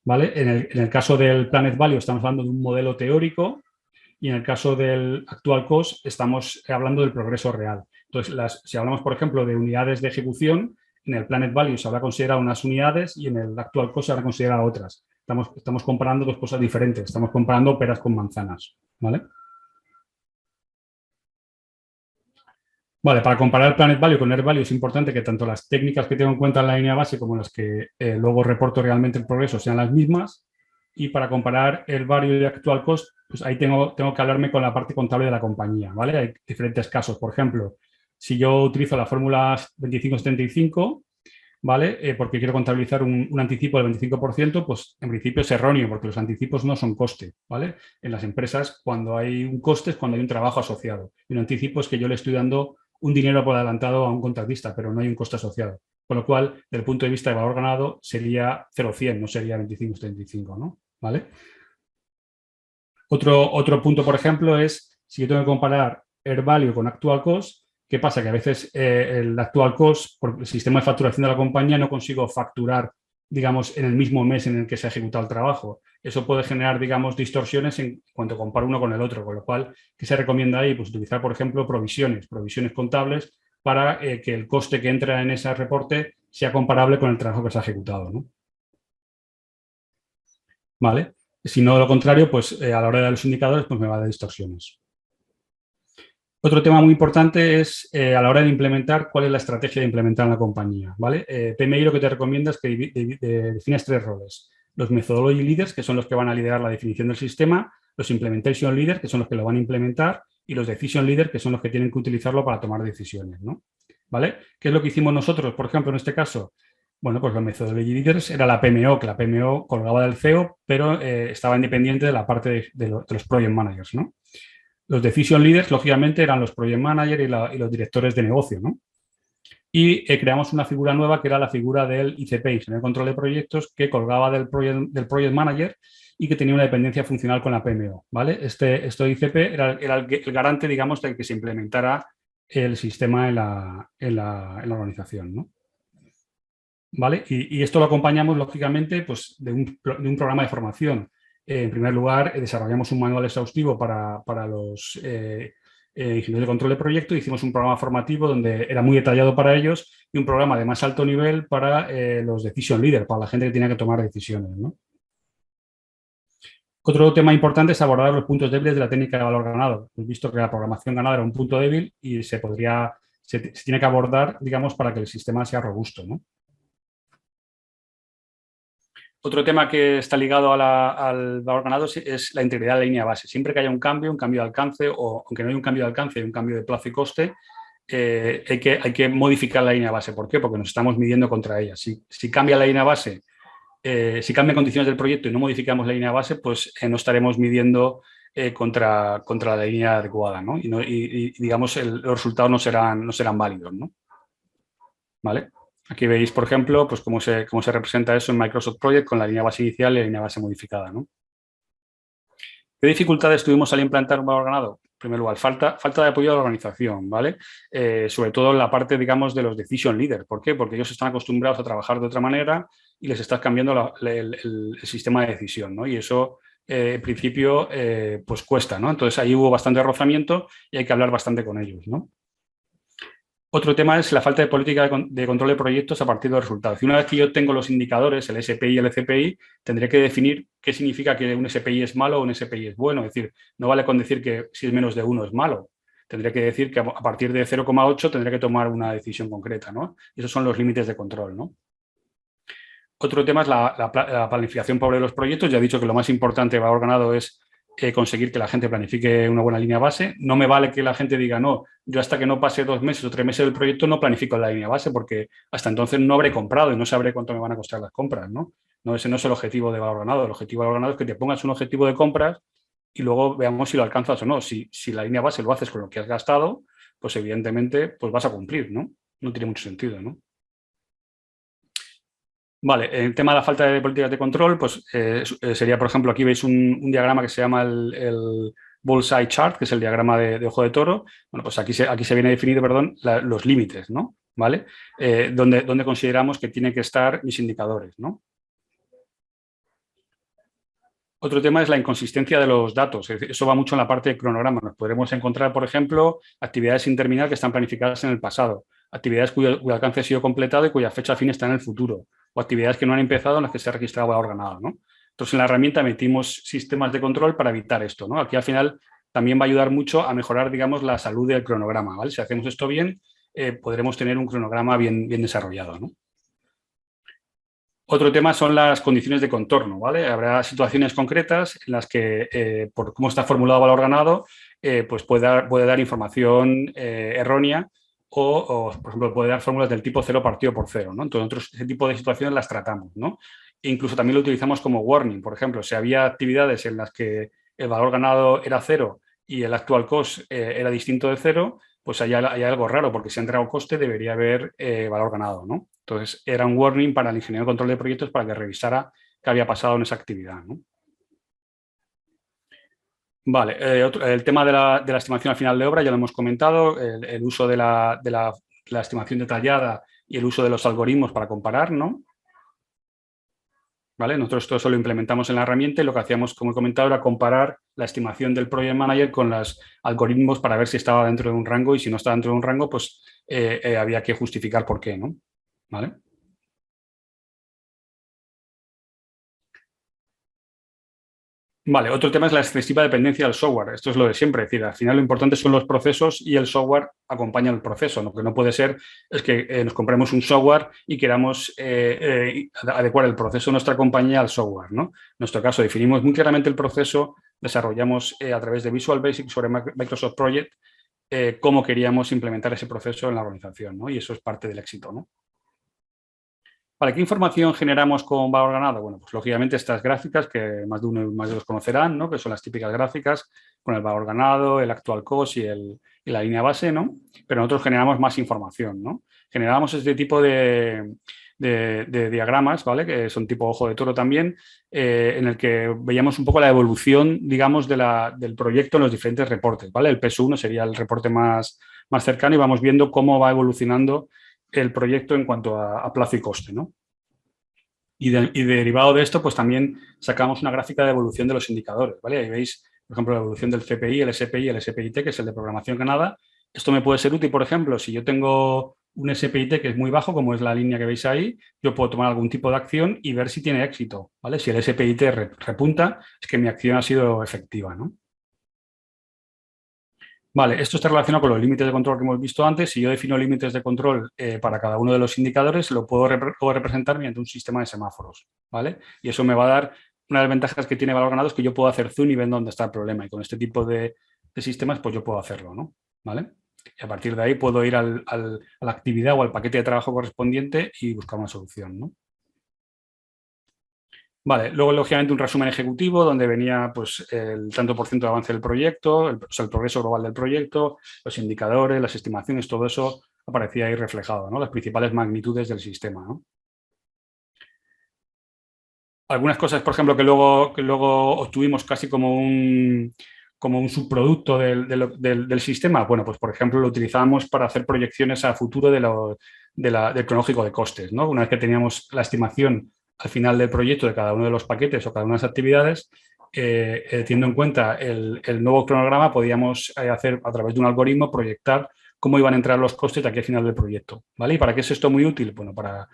¿vale? En el caso del planet value estamos hablando de un modelo teórico y en el caso del actual cost estamos hablando del progreso real. Entonces, si hablamos, por ejemplo, de unidades de ejecución, en el Planet Value se habrá considerado unas unidades y en el actual cost se habrá considerado otras. Estamos comparando dos cosas diferentes, estamos comparando peras con manzanas, ¿vale? Vale, para comparar el Planet Value con Air Value es importante que tanto las técnicas que tengo en cuenta en la línea base como las que luego reporto realmente el progreso sean las mismas. Y para comparar el value de actual cost, pues ahí tengo que hablarme con la parte contable de la compañía, ¿vale? Hay diferentes casos. Por ejemplo, si yo utilizo la fórmula 2575, ¿vale? Porque quiero contabilizar un anticipo del 25%, pues en principio es erróneo, porque los anticipos no son coste, ¿vale? En las empresas, cuando hay un coste es cuando hay un trabajo asociado. Y un anticipo es que yo le estoy dando un dinero por adelantado a un contratista, pero no hay un coste asociado. Con lo cual, desde el punto de vista de valor ganado, sería 0,100, no sería 25,75, ¿no? ¿Vale? Otro punto, por ejemplo, es si yo tengo que comparar Air Value con Actual Cost, ¿qué pasa? Que a veces el Actual Cost, por el sistema de facturación de la compañía, no consigo facturar, digamos, en el mismo mes en el que se ha ejecutado el trabajo. Eso puede generar, digamos, distorsiones en cuanto comparo uno con el otro, con lo cual, ¿qué se recomienda ahí? Pues utilizar, por ejemplo, provisiones contables para que el coste que entra en ese reporte sea comparable con el trabajo que se ha ejecutado, ¿no? ¿Vale? Si no, lo contrario, pues a la hora de los indicadores, pues me va a dar distorsiones. Otro tema muy importante es a la hora de implementar, cuál es la estrategia de implementar en la compañía, ¿vale? PMI lo que te recomienda es que definas tres roles. Los Methodology Leaders, que son los que van a liderar la definición del sistema, los Implementation Leaders, que son los que lo van a implementar, y los Decision Leaders, que son los que tienen que utilizarlo para tomar decisiones, ¿no? ¿Vale? ¿Qué es lo que hicimos nosotros, por ejemplo, en este caso? Bueno, pues los Methodology Leaders era la PMO, que la PMO colgaba del CEO, pero estaba independiente de la parte de los Project Managers, ¿no? Los decision leaders, lógicamente, eran los project managers y los directores de negocio, ¿no? Y creamos una figura nueva que era la figura del ICP, Ingeniero de Control de Proyectos, que colgaba del project Manager y que tenía una dependencia funcional con la PMO, ¿vale? Este ICP era el garante, digamos, de que se implementara el sistema en la organización, ¿no? ¿Vale? Y esto lo acompañamos, lógicamente, pues, de un programa de formación. En primer lugar, desarrollamos un manual exhaustivo para los ingenieros de control de proyecto. Hicimos un programa formativo donde era muy detallado para ellos y un programa de más alto nivel para los decision leaders, para la gente que tiene que tomar decisiones, ¿no? Otro tema importante es abordar los puntos débiles de la técnica de valor ganado. Hemos visto que la programación ganada era un punto débil y se tiene que abordar, digamos, para que el sistema sea robusto, ¿no? Otro tema que está ligado al valor ganado es la integridad de la línea base. Siempre que haya un cambio de alcance, o aunque no haya un cambio de alcance, hay un cambio de plazo y coste, hay que modificar la línea base. ¿Por qué? Porque nos estamos midiendo contra ella. Si cambia la línea base, si cambian condiciones del proyecto y no modificamos la línea base, pues no estaremos midiendo contra la línea adecuada, ¿no? Digamos, los resultados no serán válidos, ¿no? ¿Vale? Aquí veis, por ejemplo, pues cómo se representa eso en Microsoft Project con la línea base inicial y la línea base modificada, ¿no? ¿Qué dificultades tuvimos al implantar un valor ganado? En primer lugar, falta de apoyo de la organización, ¿vale? Sobre todo en la parte, digamos, de los decision leaders. ¿Por qué? Porque ellos están acostumbrados a trabajar de otra manera y les estás cambiando el sistema de decisión, ¿no? Y eso, en principio, pues cuesta, ¿no? Entonces, ahí hubo bastante rozamiento y hay que hablar bastante con ellos, ¿no? Otro tema es la falta de política de control de proyectos a partir de los resultados. Y una vez que yo tengo los indicadores, el SPI y el CPI, tendré que definir qué significa que un SPI es malo o un SPI es bueno. Es decir, no vale con decir que si es menos de 1 es malo. Tendré que decir que a partir de 0,8 tendré que tomar una decisión concreta, ¿no? Esos son los límites de control, ¿no? Otro tema es la planificación pobre de los proyectos. Ya he dicho que lo más importante de valor ganado es conseguir que la gente planifique una buena línea base. No me vale que la gente diga, no, yo hasta que no pase 2 meses o 3 meses del proyecto no planifico la línea base porque hasta entonces no habré comprado y no sabré cuánto me van a costar las compras, ¿no? No, ese no es el objetivo de valor ganado. El objetivo de valor ganado es que te pongas un objetivo de compras y luego veamos si lo alcanzas o no. Si la línea base lo haces con lo que has gastado, pues evidentemente pues vas a cumplir, ¿no? No tiene mucho sentido, ¿no? Vale, el tema de la falta de políticas de control, pues sería, por ejemplo, aquí veis un diagrama que se llama el Bullseye Chart, que es el diagrama de ojo de toro. Bueno, pues aquí se viene definido, perdón, los límites, ¿no? ¿Vale? Donde consideramos que tienen que estar mis indicadores, ¿no? Otro tema es la inconsistencia de los datos. Es decir, eso va mucho en la parte de cronograma. Nos podremos encontrar, por ejemplo, actividades sin terminar que están planificadas en el pasado, actividades cuyo alcance ha sido completado y cuya fecha fin está en el futuro, o actividades que no han empezado en las que se ha registrado valor ganado, ¿no? Entonces, en la herramienta metimos sistemas de control para evitar esto, ¿no? Aquí, al final, también va a ayudar mucho a mejorar, digamos, la salud del cronograma, ¿vale? Si hacemos esto bien, podremos tener un cronograma bien desarrollado, ¿no? Otro tema son las condiciones de contorno, ¿vale? Habrá situaciones concretas en las que, por cómo está formulado valor ganado, pues puede dar información errónea por ejemplo, puede dar fórmulas del tipo cero partido por cero, ¿no? Entonces, nosotros ese tipo de situaciones las tratamos, ¿no? E incluso también lo utilizamos como warning. Por ejemplo, si había actividades en las que el valor ganado era cero y el actual cost era distinto de cero, pues hay algo raro, porque si ha entrado coste debería haber valor ganado, ¿no? Entonces, era un warning para el ingeniero de control de proyectos para que revisara qué había pasado en esa actividad, ¿no? Vale, el tema de la estimación al final de obra ya lo hemos comentado, el uso de la estimación detallada y el uso de los algoritmos para comparar, ¿no? ¿Vale? Nosotros todo eso lo implementamos en la herramienta y lo que hacíamos, como he comentado, era comparar la estimación del Project Manager con los algoritmos para ver si estaba dentro de un rango y si no estaba dentro de un rango, pues había que justificar por qué, ¿no? ¿Vale? Vale, otro tema es la excesiva dependencia del software. Esto es lo de siempre. Es decir, al final lo importante son los procesos y el software acompaña el proceso. Lo que no puede ser es que nos compremos un software y queramos adecuar el proceso de nuestra compañía al software, ¿no? En nuestro caso, definimos muy claramente el proceso, desarrollamos a través de Visual Basic sobre Microsoft Project cómo queríamos implementar ese proceso en la organización, ¿no? Y eso es parte del éxito, ¿no? ¿Para qué información generamos con valor ganado? Bueno, pues lógicamente estas gráficas que más de uno y más de dos conocerán, ¿no? Que son las típicas gráficas con el valor ganado, el actual cost y la línea base, ¿no? Pero nosotros generamos más información, ¿no? Generamos este tipo de diagramas, ¿vale? Que son tipo ojo de toro también, en el que veíamos un poco la evolución, digamos, del proyecto en los diferentes reportes, ¿vale? El PS1 sería el reporte más cercano y vamos viendo cómo va evolucionando el proyecto en cuanto a plazo y coste, ¿no? Y derivado de esto, pues también sacamos una gráfica de evolución de los indicadores, ¿vale? Ahí veis, por ejemplo, la evolución del CPI, el SPI y el SPIT, que es el de programación ganada. Esto me puede ser útil, por ejemplo, si yo tengo un SPIT que es muy bajo, como es la línea que veis ahí, yo puedo tomar algún tipo de acción y ver si tiene éxito, ¿vale? Si el SPIT repunta, es que mi acción ha sido efectiva, ¿no? Vale, esto está relacionado con los límites de control que hemos visto antes. Si yo defino límites de control para cada uno de los indicadores, lo puedo representar mediante un sistema de semáforos, ¿vale? Y eso me va a dar una de las ventajas que tiene valor ganado es que yo puedo hacer zoom y ver dónde está el problema. Y con este tipo de sistemas, pues yo puedo hacerlo, ¿no? ¿Vale? Y a partir de ahí puedo ir a la actividad o al paquete de trabajo correspondiente y buscar una solución, ¿no? Vale, luego lógicamente un resumen ejecutivo donde venía pues el tanto por ciento de avance del proyecto, o sea, el progreso global del proyecto, los indicadores, las estimaciones, todo eso aparecía ahí reflejado, ¿no? Las principales magnitudes del sistema, ¿no? Algunas cosas, por ejemplo, que luego obtuvimos casi como un subproducto del sistema, bueno, pues por ejemplo lo utilizábamos para hacer proyecciones a futuro del cronológico de costes, ¿no? Una vez que teníamos la estimación al final del proyecto de cada uno de los paquetes o cada una de las actividades, teniendo en cuenta el nuevo cronograma, podíamos hacer a través de un algoritmo proyectar cómo iban a entrar los costes de aquí al final del proyecto, ¿vale? ¿Y para qué es esto muy útil? Bueno, para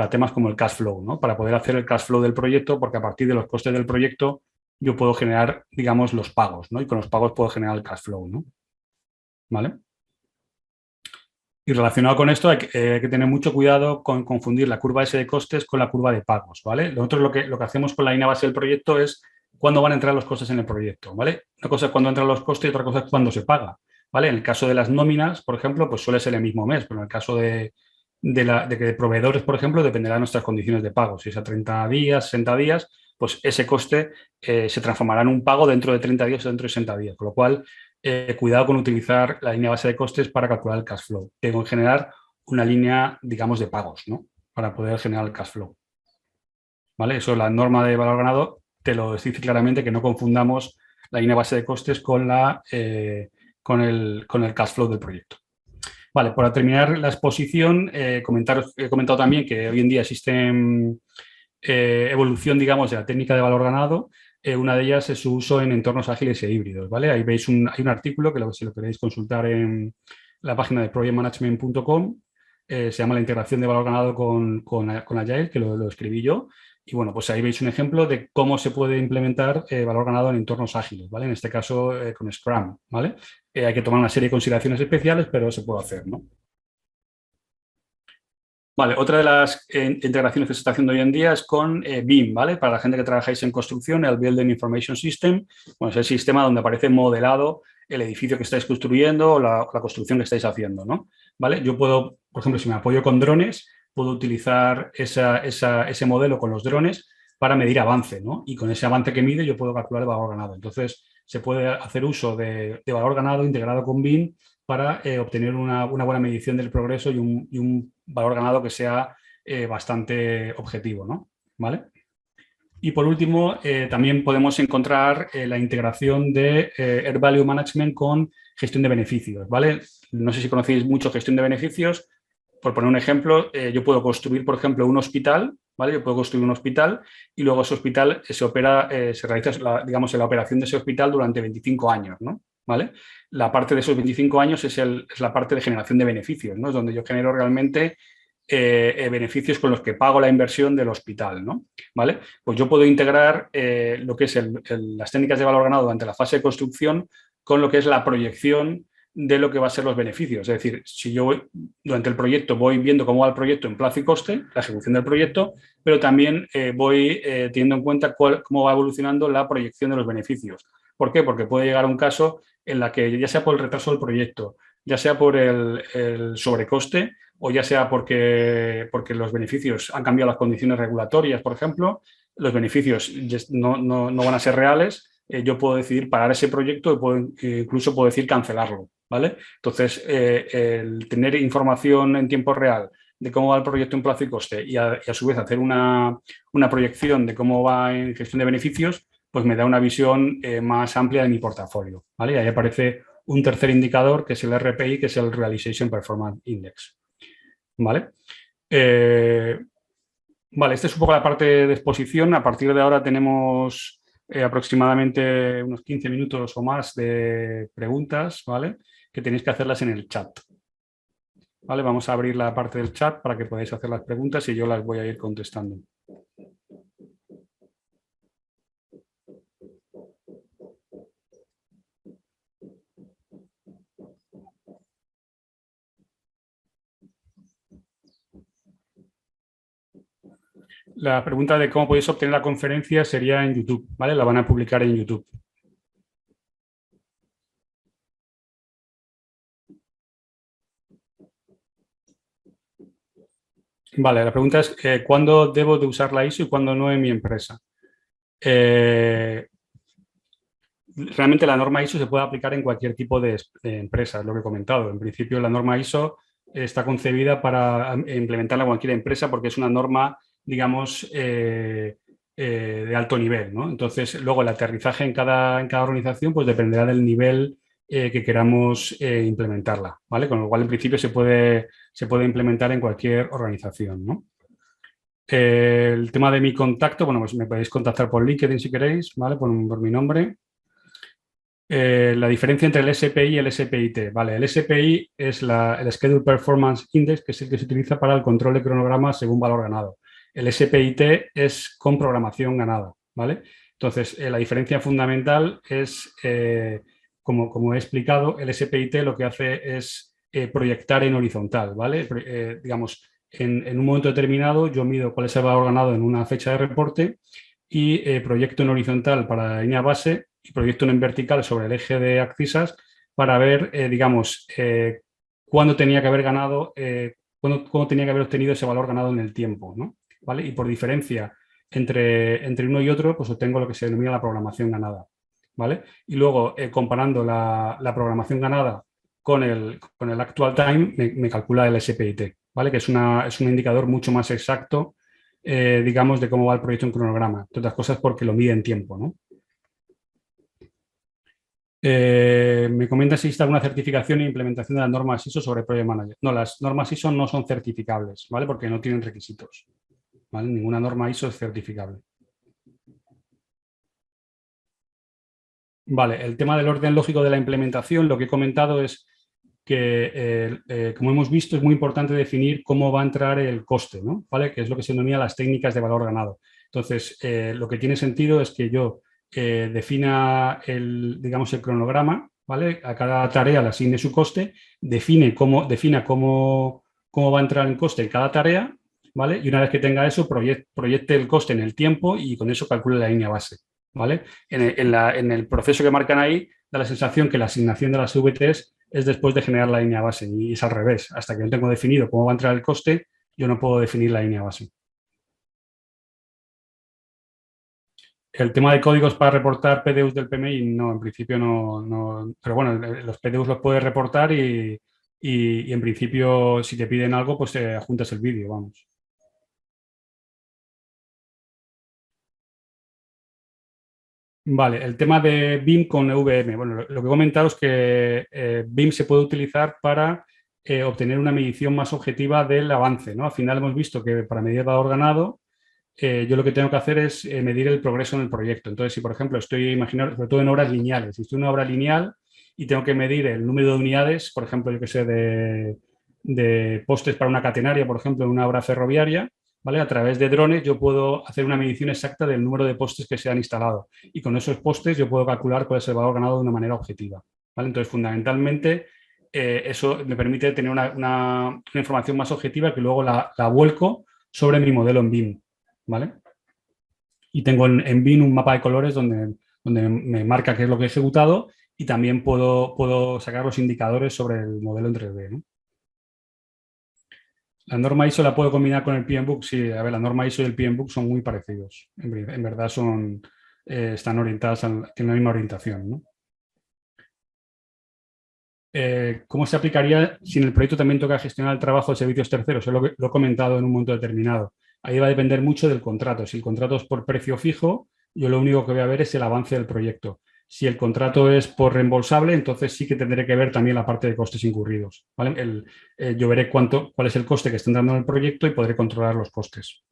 temas como el cash flow, ¿no? Para poder hacer el cash flow del proyecto, porque a partir de los costes del proyecto yo puedo generar, digamos, los pagos, ¿no? Y con los pagos puedo generar el cash flow, ¿no? ¿Vale? Y relacionado con esto hay que tener mucho cuidado con confundir la curva S de costes con la curva de pagos, ¿vale? Nosotros lo que hacemos con la línea base del proyecto es cuándo van a entrar los costes en el proyecto, ¿vale? Una cosa es cuándo entran los costes y otra cosa es cuándo se paga, ¿vale? En el caso de las nóminas, por ejemplo, pues suele ser el mismo mes, pero en el caso de proveedores, por ejemplo, dependerá de nuestras condiciones de pago. Si es a 30 días, 60 días, pues ese coste se transformará en un pago dentro de 30 días o dentro de 60 días, con lo cual cuidado con utilizar la línea base de costes para calcular el cash flow. Tengo que generar una línea, digamos, de pagos, ¿no? Para poder generar el cash flow. ¿Vale? Eso, la norma de valor ganado te lo dice claramente, que no confundamos la línea base de costes con el cash flow del proyecto. Vale, para terminar la exposición, he comentado también que hoy en día existen evolución, digamos, de la técnica de valor ganado. Una de ellas es su uso en entornos ágiles e híbridos, ¿vale? Ahí veis hay un artículo que si lo queréis consultar en la página de projectmanagement.com. Se llama la integración de valor ganado con Agile, que lo escribí yo. Y bueno, pues ahí veis un ejemplo de cómo se puede implementar valor ganado en entornos ágiles, ¿vale? En este caso con Scrum, ¿vale? Hay que tomar una serie de consideraciones especiales, pero se puede hacer, ¿no? Vale, otra de las integraciones que se está haciendo hoy en día es con BIM, ¿vale? Para la gente que trabajáis en construcción, el Building Information System, bueno, es el sistema donde aparece modelado el edificio que estáis construyendo o la construcción que estáis haciendo, ¿no? ¿Vale? Yo puedo, por ejemplo, si me apoyo con drones, puedo utilizar ese modelo con los drones para medir avance, ¿no? Y con ese avance que mide yo puedo calcular el valor ganado. Entonces, se puede hacer uso de valor ganado integrado con BIM para obtener una buena medición del progreso y un valor ganado que sea bastante objetivo, ¿no? ¿Vale? Y por último, también podemos encontrar la integración de Air Value Management con gestión de beneficios, ¿vale? No sé si conocéis mucho gestión de beneficios. Por poner un ejemplo, yo puedo construir, por ejemplo, un hospital, ¿vale? Yo puedo construir un hospital y luego ese hospital se realiza, digamos, la operación de ese hospital durante 25 años, ¿no? ¿Vale? La parte de esos 25 años es la parte de generación de beneficios, ¿no? Es donde yo genero realmente beneficios con los que pago la inversión del hospital, ¿no? ¿Vale? Pues yo puedo integrar lo que es las técnicas de valor ganado durante la fase de construcción con lo que es la proyección de lo que va a ser los beneficios. Es decir, si yo durante el proyecto voy viendo cómo va el proyecto en plazo y coste, la ejecución del proyecto, pero también voy teniendo en cuenta cómo va evolucionando la proyección de los beneficios. ¿Por qué? Porque puede llegar a un caso en la que ya sea por el retraso del proyecto, ya sea por el sobrecoste o ya sea porque los beneficios han cambiado las condiciones regulatorias, por ejemplo, los beneficios no van a ser reales, yo puedo decidir parar ese proyecto y incluso puedo decir cancelarlo, ¿vale? Entonces, el tener información en tiempo real de cómo va el proyecto en plazo y coste y a su vez hacer una proyección de cómo va en gestión de beneficios, pues me da una visión más amplia de mi portafolio, ¿vale? Y ahí aparece un tercer indicador que es el RPI, que es el Realization Performance Index, ¿vale? Vale, esta es un poco la parte de exposición. A partir de ahora tenemos aproximadamente unos 15 minutos o más de preguntas, ¿vale? Que tenéis que hacerlas en el chat. ¿Vale? Vamos a abrir la parte del chat para que podáis hacer las preguntas y yo las voy a ir contestando. La pregunta de cómo podéis obtener la conferencia sería en YouTube, ¿vale? La van a publicar en YouTube. Vale, la pregunta es ¿cuándo debo de usar la ISO y cuándo no en mi empresa? Realmente la norma ISO se puede aplicar en cualquier tipo de empresa, es lo que he comentado. En principio, la norma ISO está concebida para implementarla en cualquier empresa porque es una norma, digamos, de alto nivel, ¿no? Entonces, luego el aterrizaje en cada organización pues dependerá del nivel que queramos implementarla, ¿vale? Con lo cual, en principio, se puede implementar en cualquier organización, ¿no? El tema de mi contacto, bueno, pues me podéis contactar por LinkedIn si queréis, ¿vale? Por mi nombre. La diferencia entre el SPI y el SPIT. Vale, el SPI es el Schedule Performance Index, que es el que se utiliza para el control de cronogramas según valor ganado. El SPIT es con programación ganada, ¿vale? Entonces, la diferencia fundamental es, como he explicado, el SPIT lo que hace es proyectar en horizontal, ¿vale? Digamos, en un momento determinado yo mido cuál es el valor ganado en una fecha de reporte y proyecto en horizontal para la línea base y proyecto en vertical sobre el eje de abscisas para ver, digamos, cuándo tenía que haber ganado, cuándo tenía que haber obtenido ese valor ganado en el tiempo, ¿no? ¿Vale? Y por diferencia entre uno y otro, pues obtengo lo que se denomina la programación ganada, ¿vale? Y luego, comparando la programación ganada con el actual time, me calcula el SPIT, ¿vale? Que es un indicador mucho más exacto, digamos, de cómo va el proyecto en cronograma. Entre otras cosas porque lo mide en tiempo, ¿no? Me comenta si existe alguna certificación e implementación de las normas ISO sobre Project Manager. No, las normas ISO no son certificables, ¿vale? Porque no tienen requisitos, ¿vale? Ninguna norma ISO es certificable. Vale, el tema del orden lógico de la implementación, lo que he comentado es que, como hemos visto, es muy importante definir cómo va a entrar el coste, ¿no? ¿Vale? Que es lo que se denomina las técnicas de valor ganado. Entonces, lo que tiene sentido es que yo defina digamos, el cronograma, ¿vale? A cada tarea le asigne su coste, defina cómo va a entrar el coste en cada tarea, ¿vale? Y una vez que tenga eso, proyecte el coste en el tiempo y con eso calcule la línea base, ¿vale? En el proceso que marcan ahí, da la sensación que la asignación de las VTs es después de generar la línea base y es al revés. Hasta que no tengo definido cómo va a entrar el coste, yo no puedo definir la línea base. El tema de códigos para reportar PDUs del PMI, no, en principio no, pero bueno, los PDUs los puedes reportar y en principio si te piden algo, pues te adjuntas el vídeo, vamos. Vale, el tema de BIM con VM. Bueno, lo que he comentado es que BIM se puede utilizar para obtener una medición más objetiva del avance, ¿no? Al final hemos visto que para medir el valor ganado, yo lo que tengo que hacer es medir el progreso en el proyecto. Entonces, si por ejemplo imaginar, sobre todo en obras lineales, si estoy en una obra lineal y tengo que medir el número de unidades, por ejemplo, yo que sé, de postes para una catenaria, por ejemplo, en una obra ferroviaria, ¿vale? A través de drones yo puedo hacer una medición exacta del número de postes que se han instalado y con esos postes yo puedo calcular cuál es el valor ganado de una manera objetiva, ¿vale? Entonces, fundamentalmente, eso me permite tener una información más objetiva que luego la vuelco sobre mi modelo en BIM, ¿vale? Y tengo en BIM un mapa de colores donde me marca qué es lo que he ejecutado y también puedo sacar los indicadores sobre el modelo en 3D, ¿no? La norma ISO la puedo combinar con el PMBOK. Sí, a ver, la norma ISO y el PMBOK son muy parecidos. En verdad están orientadas, tienen la misma orientación, ¿no? ¿Cómo se aplicaría si en el proyecto también toca gestionar el trabajo de servicios terceros? Eso lo he comentado en un momento determinado. Ahí va a depender mucho del contrato. Si el contrato es por precio fijo, yo lo único que voy a ver es el avance del proyecto. Si el contrato es por reembolsable, entonces sí que tendré que ver también la parte de costes incurridos, ¿vale? Yo veré cuál es el coste que está entrando en el proyecto y podré controlar los costes.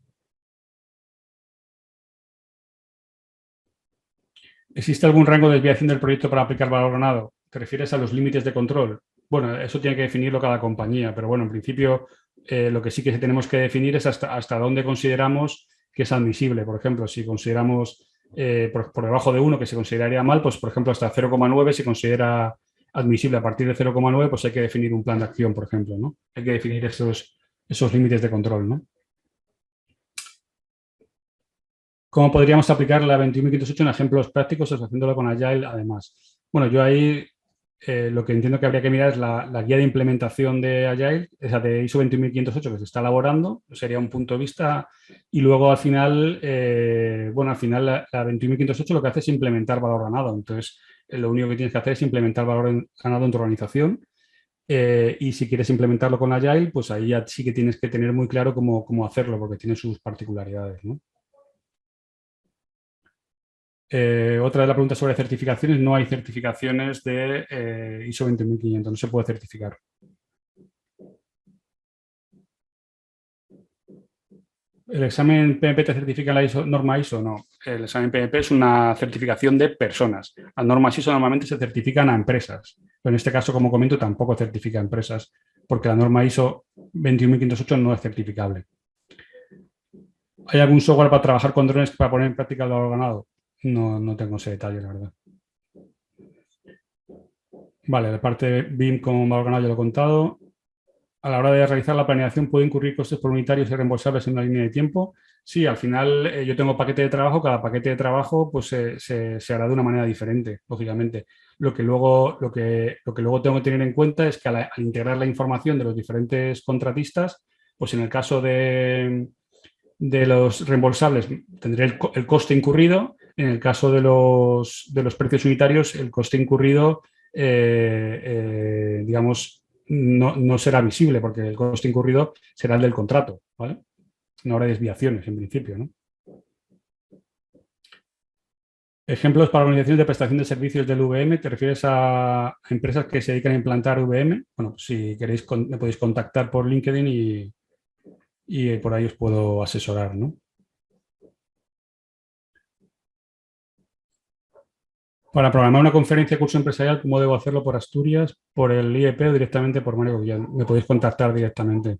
¿Existe algún rango de desviación del proyecto para aplicar valor ganado? ¿Te refieres a los límites de control? Bueno, eso tiene que definirlo cada compañía, pero bueno, en principio lo que sí que tenemos que definir es hasta dónde consideramos que es admisible. Por ejemplo, si consideramos por debajo de 1 que se consideraría mal, pues por ejemplo hasta 0,9 se considera admisible. A partir de 0,9 pues hay que definir un plan de acción, por ejemplo, ¿no? Hay que definir esos límites de control, ¿no? ¿Cómo podríamos aplicar la 21508 en ejemplos prácticos haciéndolo con Agile además? Bueno, yo ahí lo que entiendo que habría que mirar es la guía de implementación de Agile, esa de ISO 21508 que se está elaborando, sería un punto de vista. Y luego al final, bueno, al final la 21508 lo que hace es implementar valor ganado. Entonces, lo único que tienes que hacer es implementar valor ganado en tu organización. Y si quieres implementarlo con Agile, pues ahí ya sí que tienes que tener muy claro cómo hacerlo, porque tiene sus particularidades, ¿no? Otra de las preguntas sobre certificaciones, no hay certificaciones de ISO 20500, no se puede certificar. ¿El examen PMP te certifica la norma ISO? No. El examen PMP es una certificación de personas. Las normas ISO normalmente se certifican a empresas, pero en este caso, como comento, tampoco certifica a empresas, porque la norma ISO 21508 no es certificable. ¿Hay algún software para trabajar con drones para poner en práctica el valor ganado? No, no tengo ese detalle, la verdad. Vale, la parte de BIM con valor ganado ya lo he contado. A la hora de realizar la planeación, ¿puede incurrir costes por unitarios y reembolsables en una línea de tiempo? Sí, al final yo tengo paquete de trabajo, cada paquete de trabajo pues, se hará de una manera diferente, lógicamente. Lo que luego tengo que tener en cuenta es que al integrar la información de los diferentes contratistas, pues en el caso de los reembolsables tendré el coste incurrido, en el caso de los precios unitarios, el coste incurrido, digamos, no será visible porque el coste incurrido será el del contrato, ¿vale? No habrá desviaciones en principio, ¿no? Ejemplos para organizaciones de prestación de servicios del VM, ¿te refieres a empresas que se dedican a implantar VM? Bueno, pues si queréis, me podéis contactar por LinkedIn y por ahí os puedo asesorar, ¿no? Para programar una conferencia curso empresarial, ¿cómo debo hacerlo por Asturias, por el IEP o directamente por Mario Guillén? Me podéis contactar directamente.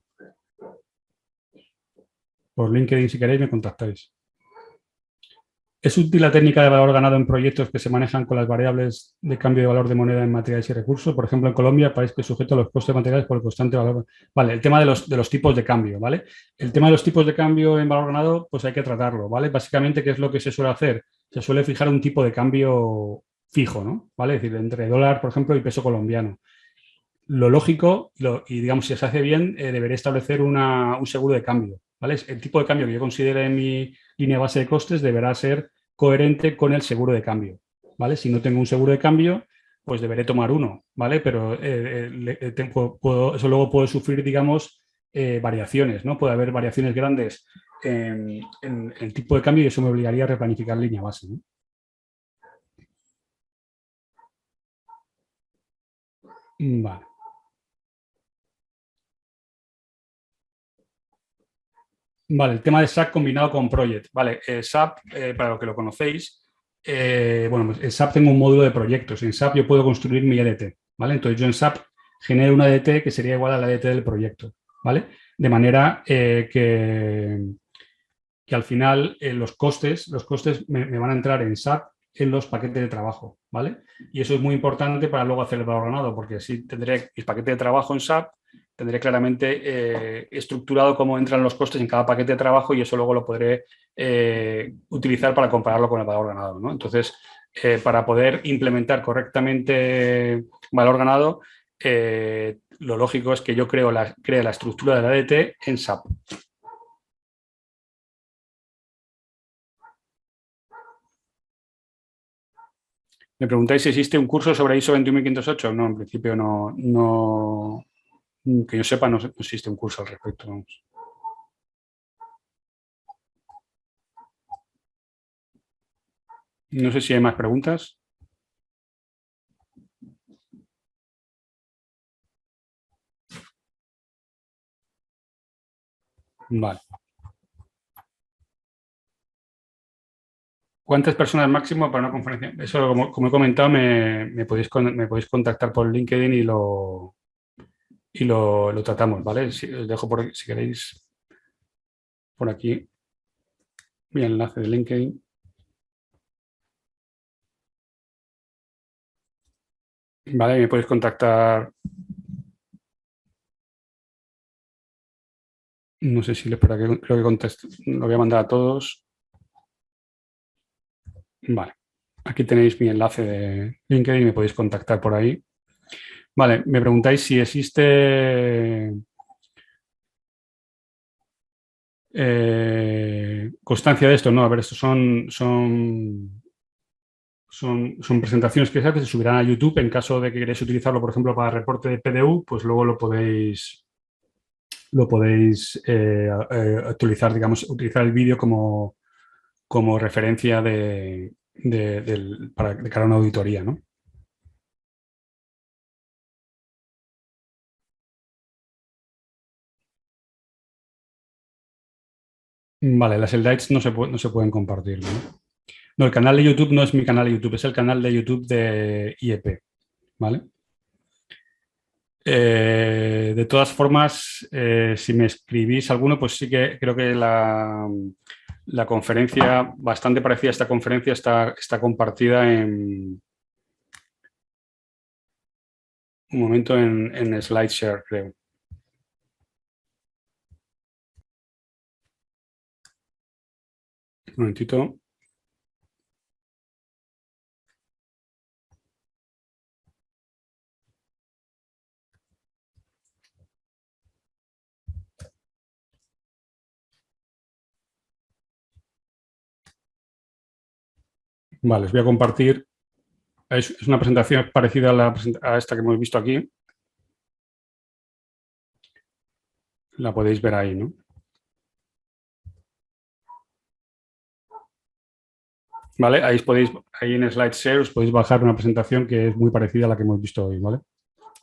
Por LinkedIn, si queréis, me contactáis. ¿Es útil la técnica de valor ganado en proyectos que se manejan con las variables de cambio de valor de moneda en materiales y recursos? Por ejemplo, en Colombia, país que es sujeto a los costes de materiales por el constante valor. Vale, el tema de los tipos de cambio, ¿vale? El tema de los tipos de cambio en valor ganado, pues hay que tratarlo, ¿vale? Básicamente, ¿qué es lo que se suele hacer? Se suele fijar un tipo de cambio fijo, ¿no? ¿Vale? Es decir, entre dólar, por ejemplo, y peso colombiano. Lo lógico, y digamos, si se hace bien, debería establecer un seguro de cambio, ¿vale? El tipo de cambio que yo considere en mi línea base de costes deberá ser coherente con el seguro de cambio, ¿vale? Si no tengo un seguro de cambio, pues deberé tomar uno, ¿vale? Pero eso luego puede sufrir, digamos, variaciones, ¿no? Puede haber variaciones grandes en el tipo de cambio y eso me obligaría a replanificar línea base, ¿no? Vale. Vale, el tema de SAP combinado con Project. Vale, SAP, para los que lo conocéis, bueno, pues en SAP tengo un módulo de proyectos. En SAP yo puedo construir mi EDT, ¿vale? Entonces yo en SAP genero una EDT que sería igual a la EDT del proyecto, ¿vale? De manera que al final los costes me van a entrar en SAP en los paquetes de trabajo, ¿vale? Y eso es muy importante para luego hacer el valor ganado, porque así tendré el paquete de trabajo en SAP, tendré claramente estructurado cómo entran los costes en cada paquete de trabajo y eso luego lo podré utilizar para compararlo con el valor ganado, ¿no? Entonces, para poder implementar correctamente valor ganado, lo lógico es que yo cree la estructura de la DT en SAP. Me preguntáis si existe un curso sobre ISO 21508. No, en principio no, que yo sepa, no existe un curso al respecto. Vamos. No sé si hay más preguntas. Vale. ¿Cuántas personas máximo para una conferencia? Eso, como he comentado, me podéis contactar por LinkedIn y lo tratamos, ¿vale? Os dejo si queréis por aquí mi enlace de LinkedIn. Vale, me podéis contactar. No sé si les para que creo que contesto. Lo voy a mandar a todos. Vale. Aquí tenéis mi enlace de LinkedIn y me podéis contactar por ahí. Vale, me preguntáis si existe constancia de esto. No, a ver, estos son presentaciones que se hacen, se subirán a YouTube. En caso de que queráis utilizarlo, por ejemplo, para reporte de PDU, pues luego lo podéis actualizar, digamos, utilizar el vídeo como referencia de cara a una auditoría, ¿no? Vale, las slides no se pueden compartir, ¿no? No, el canal de YouTube no es mi canal de YouTube, es el canal de YouTube de IEP, ¿vale? De todas formas, si me escribís alguno, pues sí que creo que la conferencia, bastante parecida a esta conferencia, está compartida un momento en SlideShare, creo. Un momentito. Vale, os voy a compartir. Es una presentación parecida a esta que hemos visto aquí. La podéis ver ahí, ¿no? ¿Vale? Ahí en SlideShare os podéis bajar una presentación que es muy parecida a la que hemos visto hoy, ¿vale?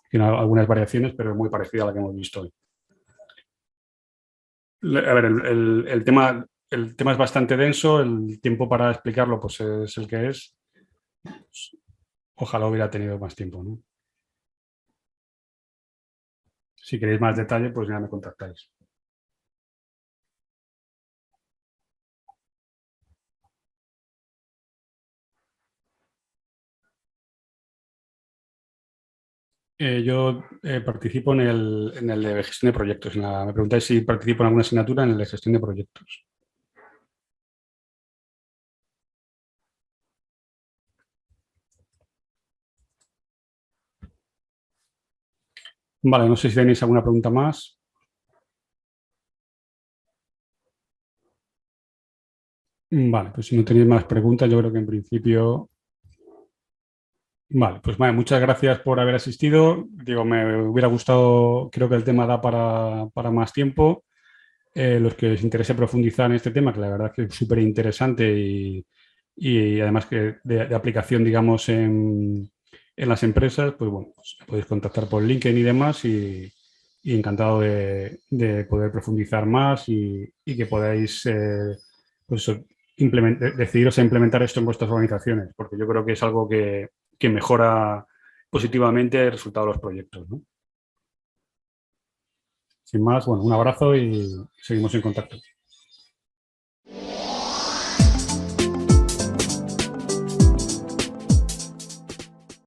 Tiene algunas variaciones, pero es muy parecida a la que hemos visto hoy. A ver, el tema es bastante denso, el tiempo para explicarlo pues es el que es. Ojalá hubiera tenido más tiempo, ¿no? Si queréis más detalle, pues ya me contactáis. Yo participo en el de gestión de proyectos. Me preguntáis si participo en alguna asignatura en el de gestión de proyectos. Vale, no sé si tenéis alguna pregunta más. Vale, pues si no tenéis más preguntas, yo creo que en principio... Vale, pues vale, muchas gracias por haber asistido. Digo, me hubiera gustado, creo que el tema da para más tiempo. Los que os interese profundizar en este tema, que la verdad que es súper interesante y además que de aplicación, digamos, en las empresas, pues bueno, pues me podéis contactar por LinkedIn y demás y encantado de poder profundizar más y que podáis pues eso, decidiros a implementar esto en vuestras organizaciones, porque yo creo que es algo que mejora positivamente el resultado de los proyectos, ¿no? Sin más, bueno, un abrazo y seguimos en contacto.